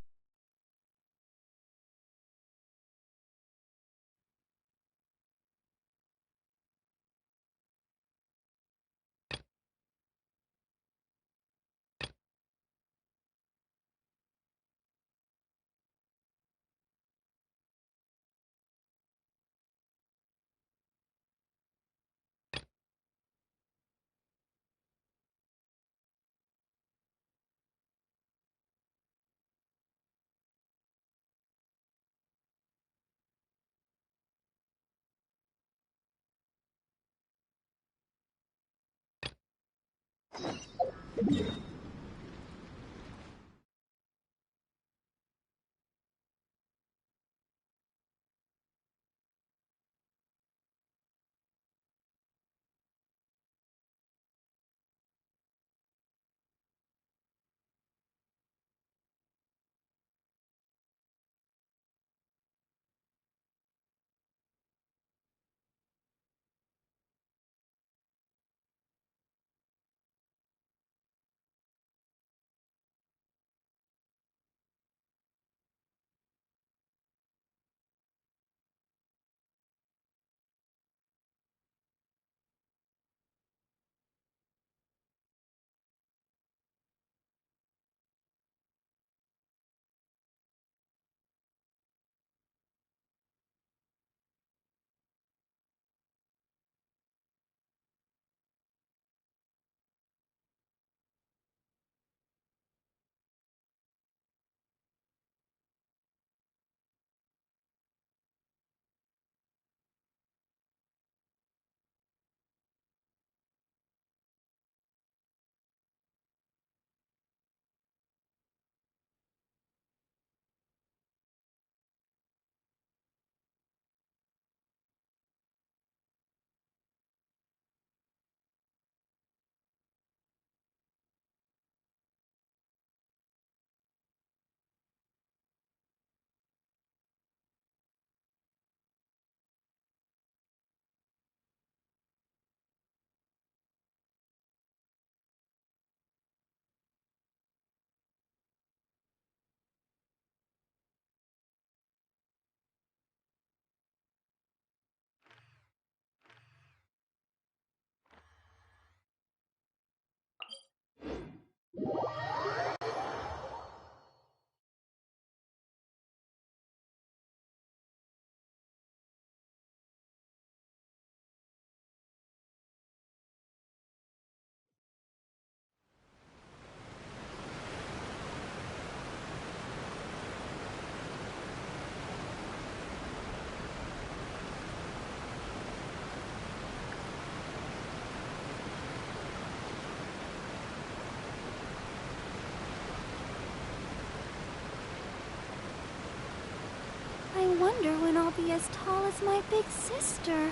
wonder when I'll be as tall as my big sister.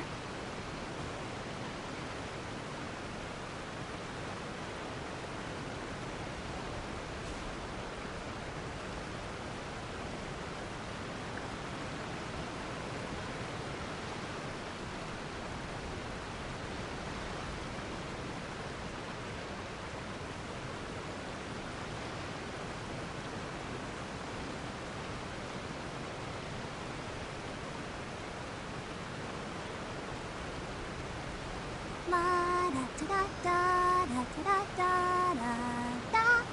La da da da da da da da da.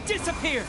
Disappear!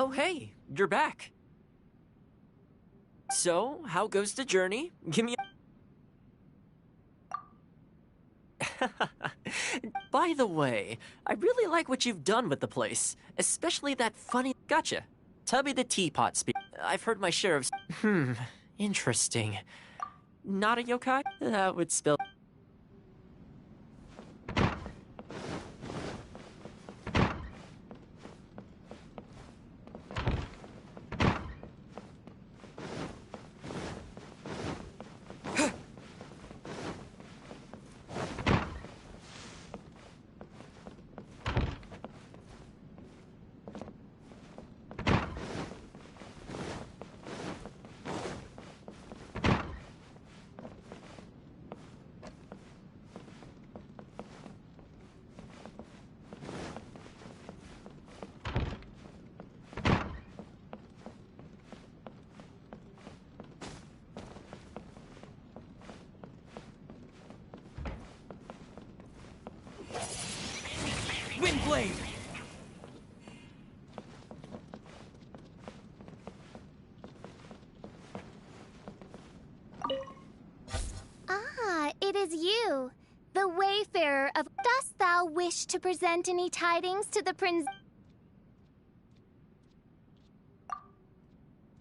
Oh hey, you're back. So, how goes the journey? Give me By the way, I really like what you've done with the place. Especially that funny... Gotcha. Tubby the Teapot speak. I've heard my share of... Interesting. Not a yokai? That would spell... Windblade! Ah, it is you, the wayfarer of... Dost thou wish to present any tidings to the prince?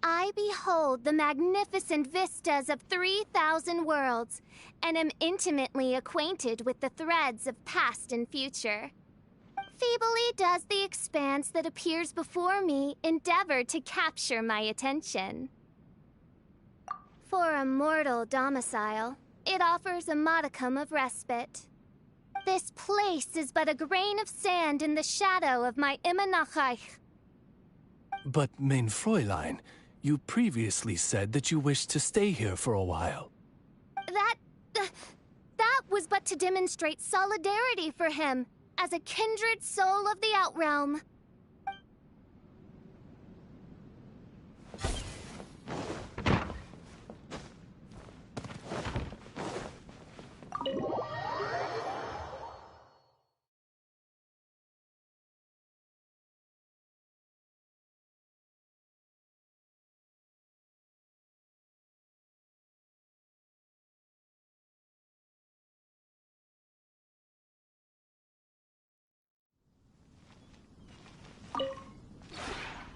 I behold the magnificent vistas of 3,000 worlds, and am intimately acquainted with the threads of past and future. Feebly does the expanse that appears before me endeavor to capture my attention. For a mortal domicile, it offers a modicum of respite. This place is but a grain of sand in the shadow of my Imanachaich. But, mein Fräulein, you previously said that you wished to stay here for a while. That was but to demonstrate solidarity for him, as a kindred soul of the Outrealm.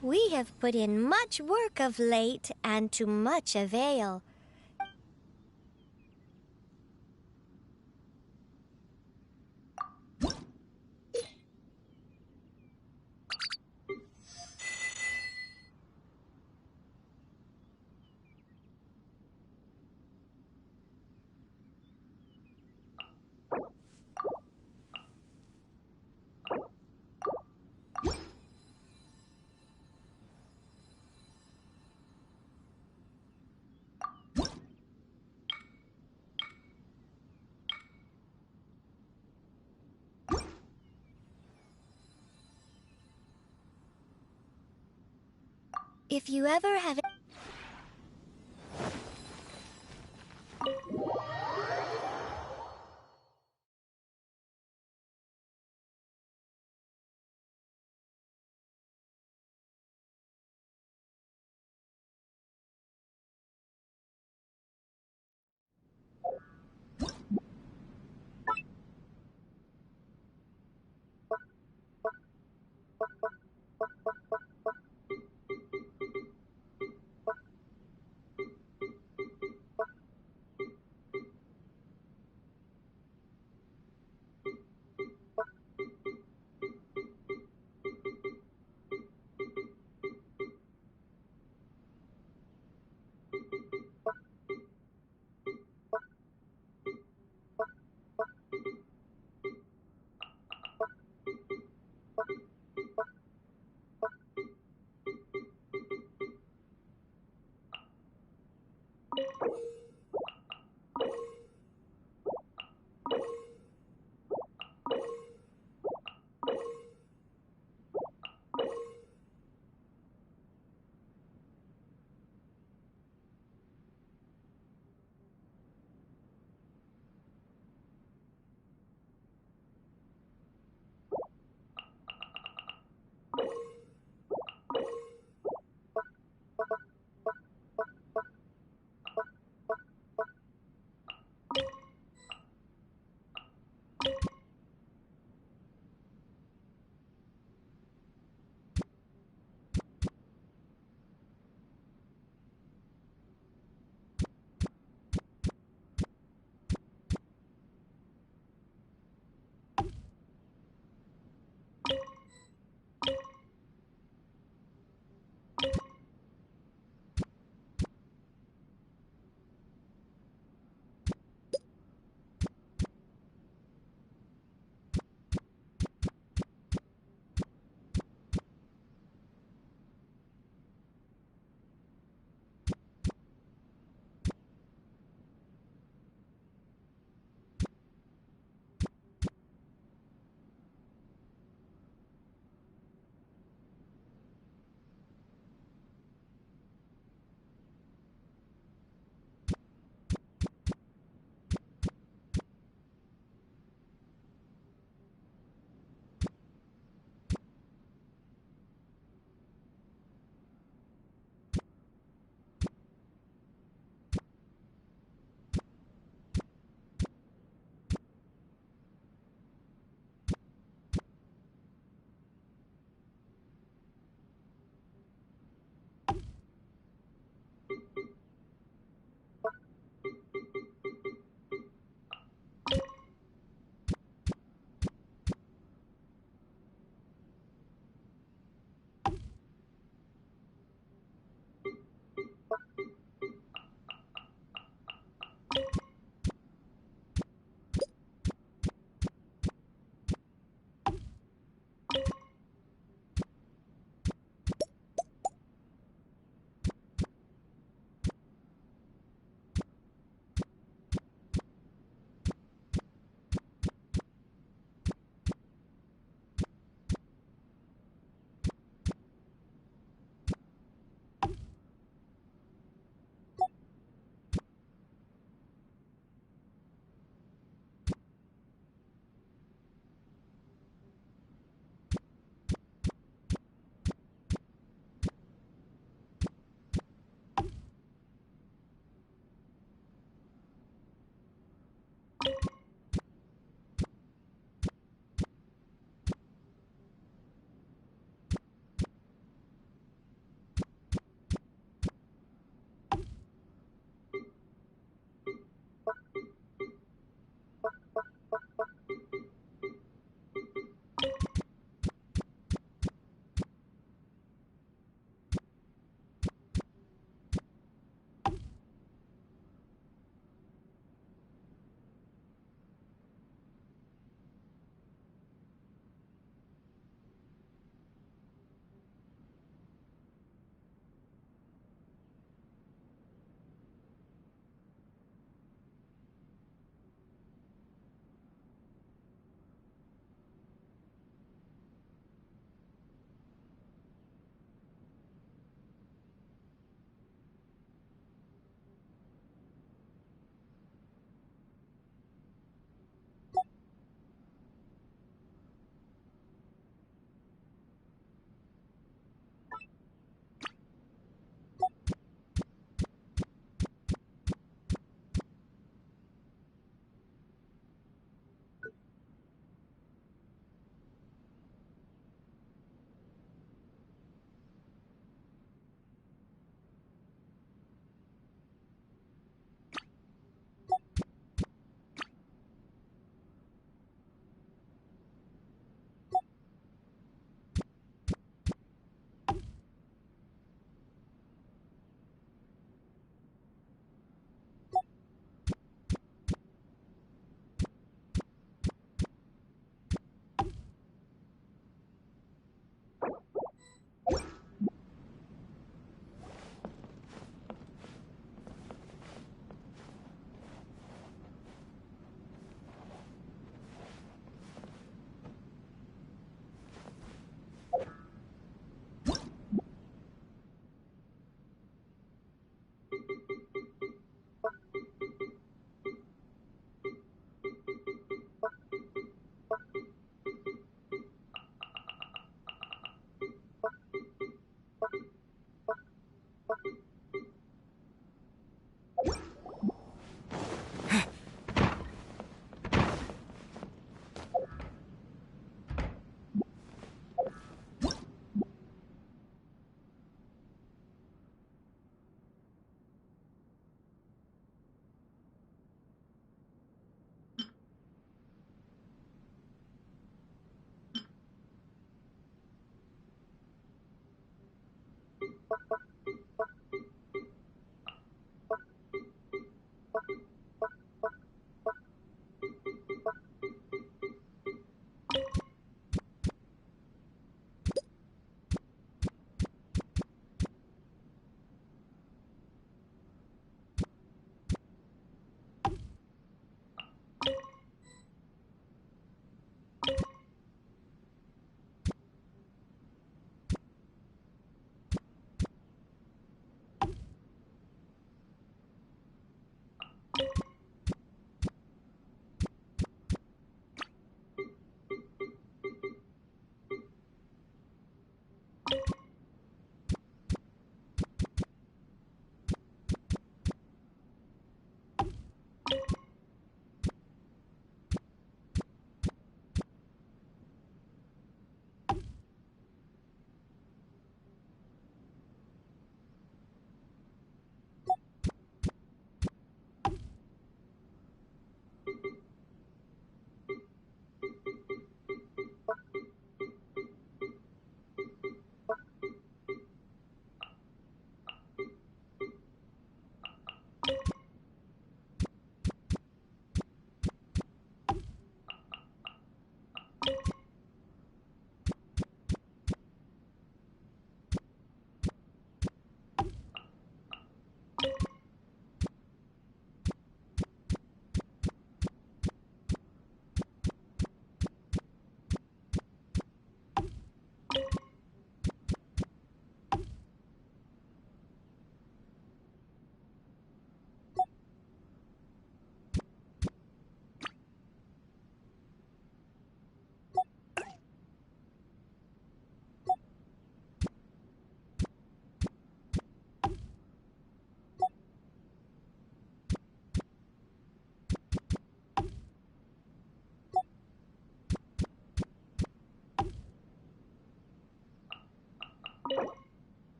We have put in much work of late, and to much avail. If you ever have...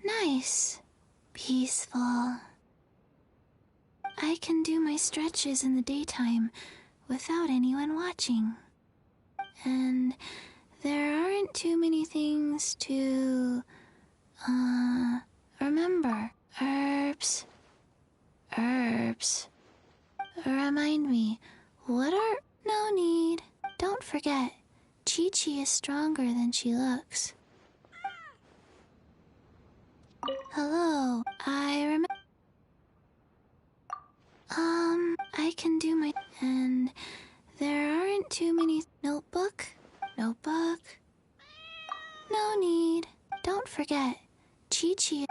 Nice. Peaceful. I can do my stretches in the daytime without anyone watching. And there aren't too many things to, remember. Herbs. Remind me, what are... No need. Don't forget, Chi-Chi is stronger than she looks. Hello, I can do my... And there aren't too many... Notebook? No need. Don't forget, Chi-Chi...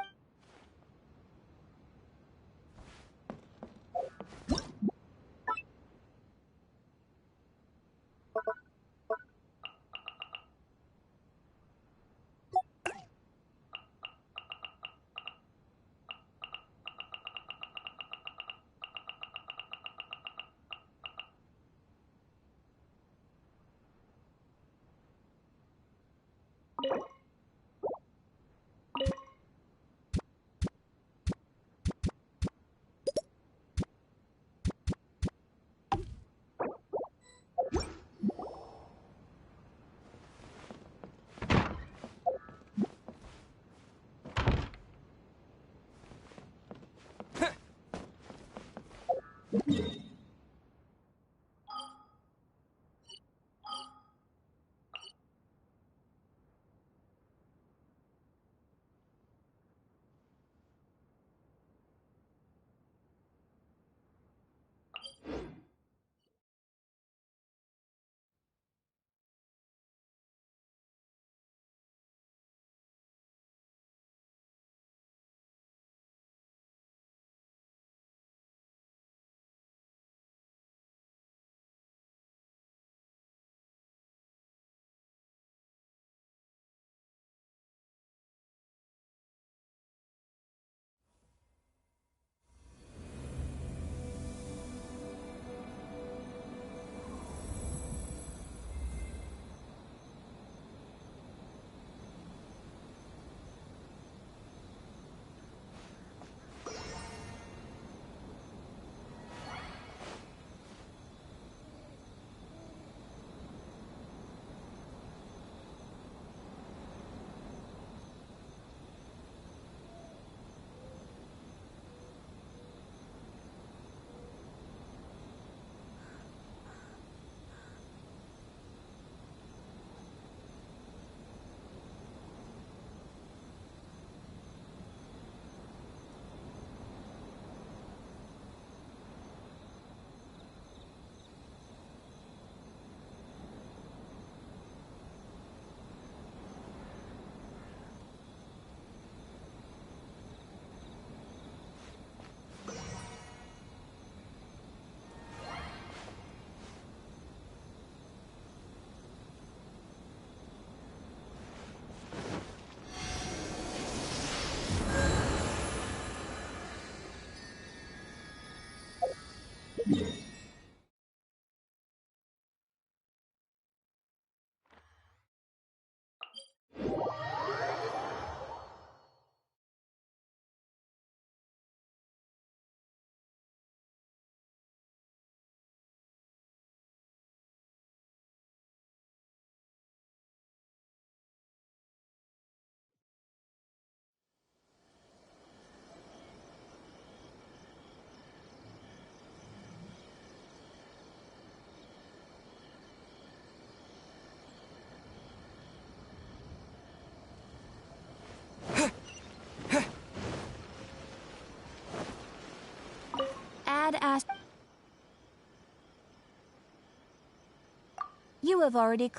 You have already...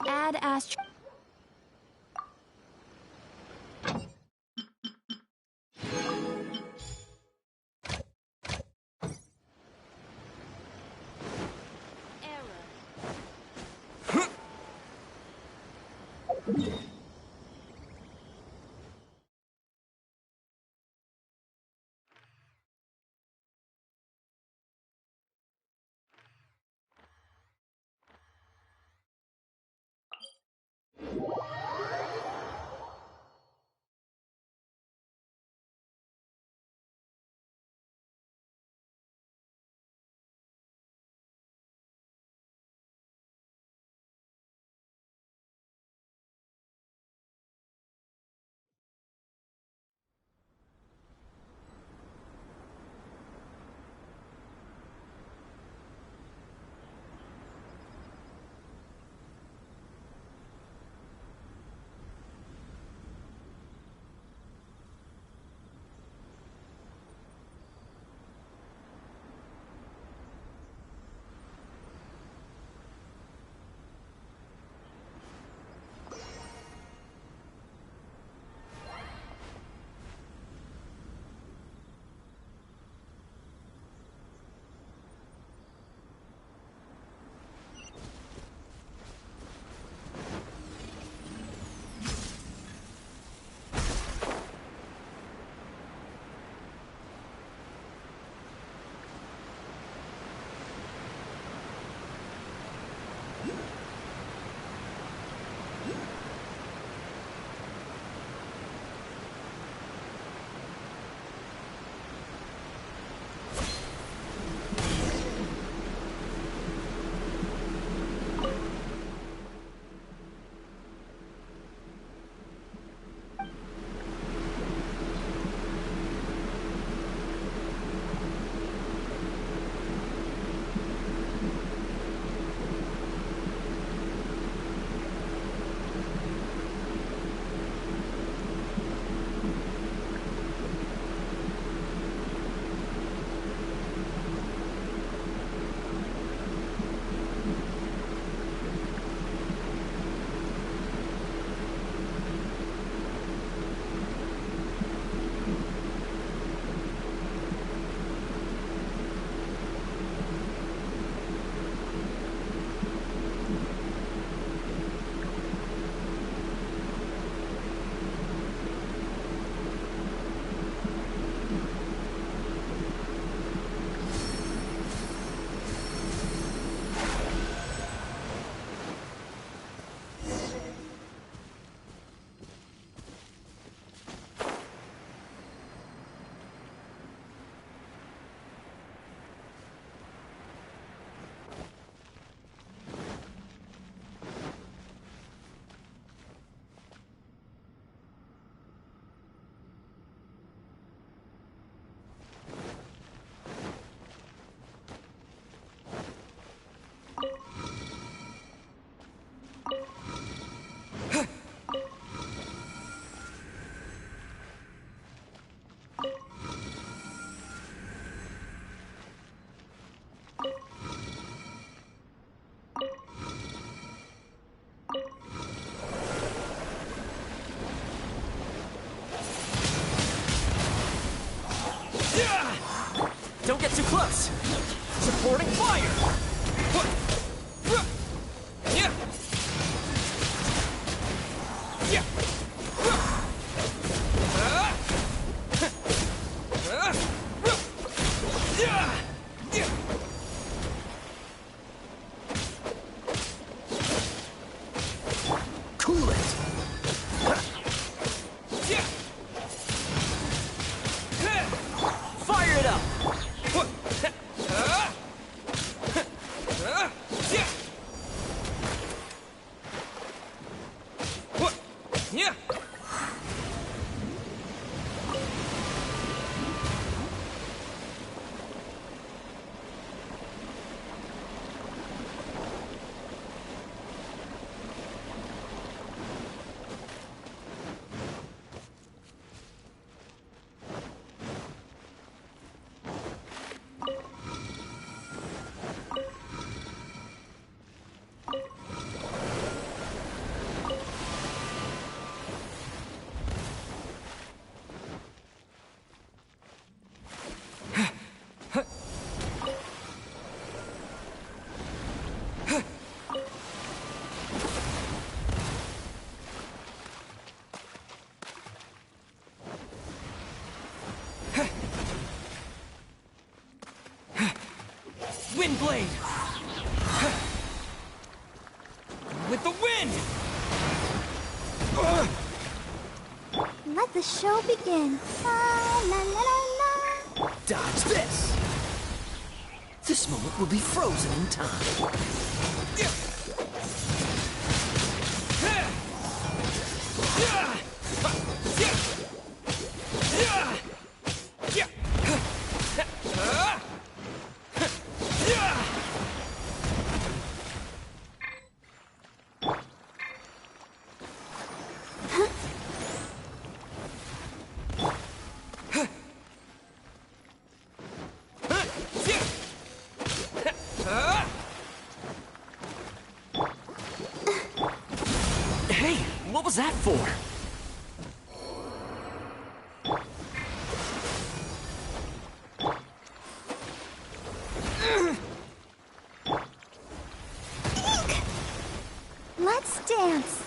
Add Ast... get too close! Supporting fire! Yeah! Yeah! Cool it! Fire it up! Yeah! Wind blade! With the wind! Let the show begin. La la la la. Dodge this! This moment will be frozen in time. Hey, what was that for? Let's dance.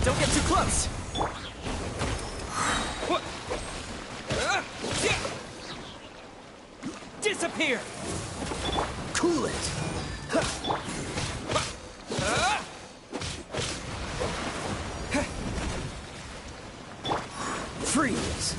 Don't get too close! Disappear! Cool it! Freeze!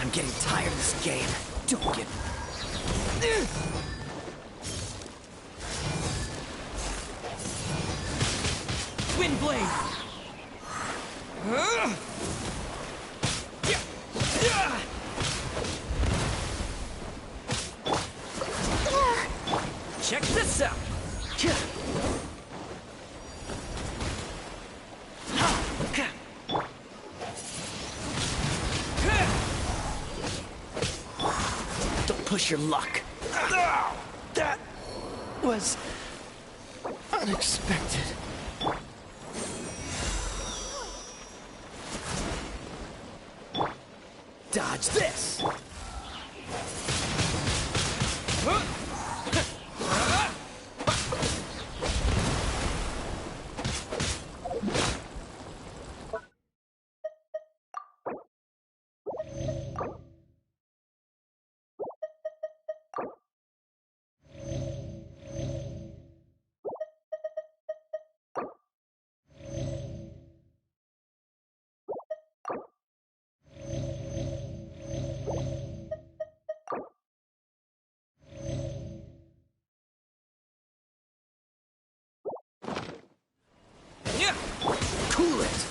I'm getting tired of this game. Don't get... Wind blade! Check this out! Don't push your luck. That was unexpected. Dodge this! Cool it!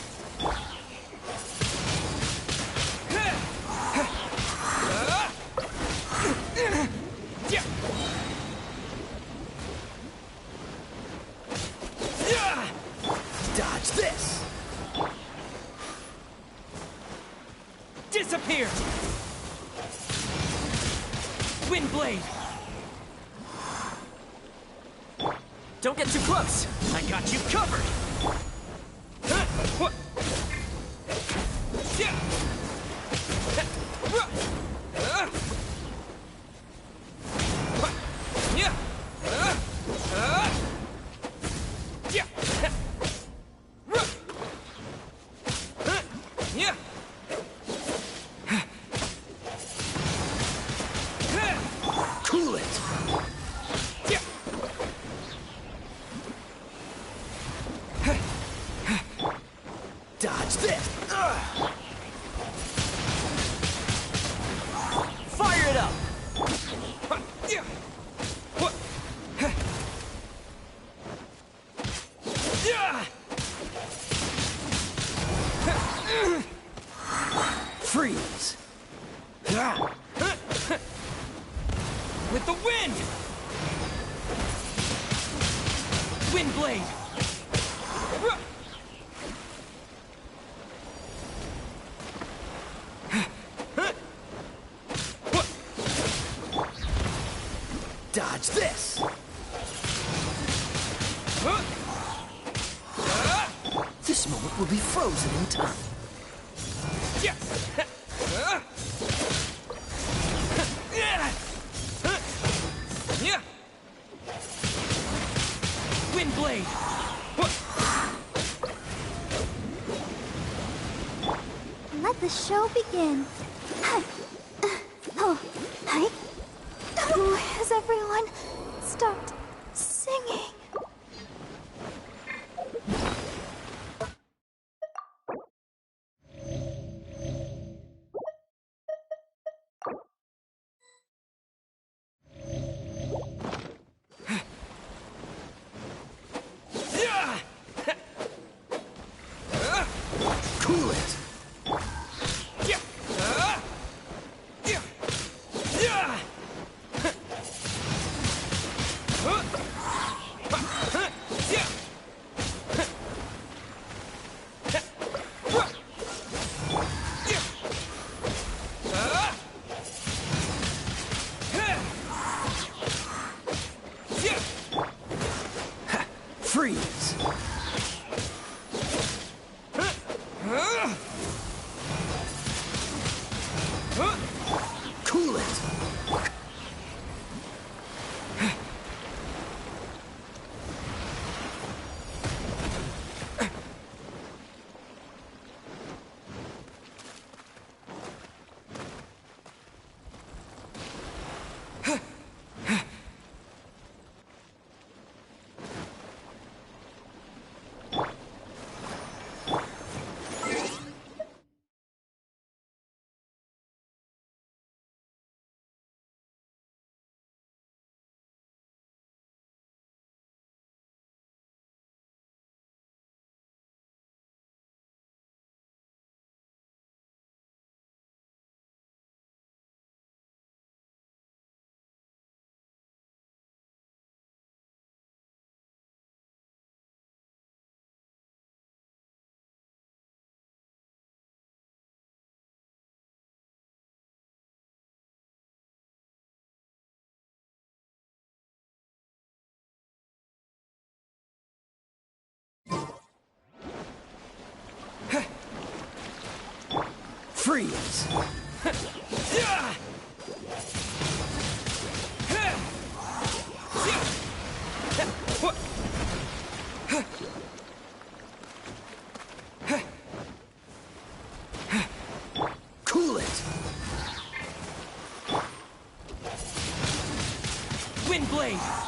Dodge this! Disappear! Wind blade! Don't get too close! I got you covered! Cool it! Dodge this! Fire it up! Freeze! With the wind! Wind blade! Dodge this! This moment will be frozen in time. Wind blade! Let the show begin. Oh, hi. Has everyone stopped singing? Cool it! Freeze! Cool it! Wind blade!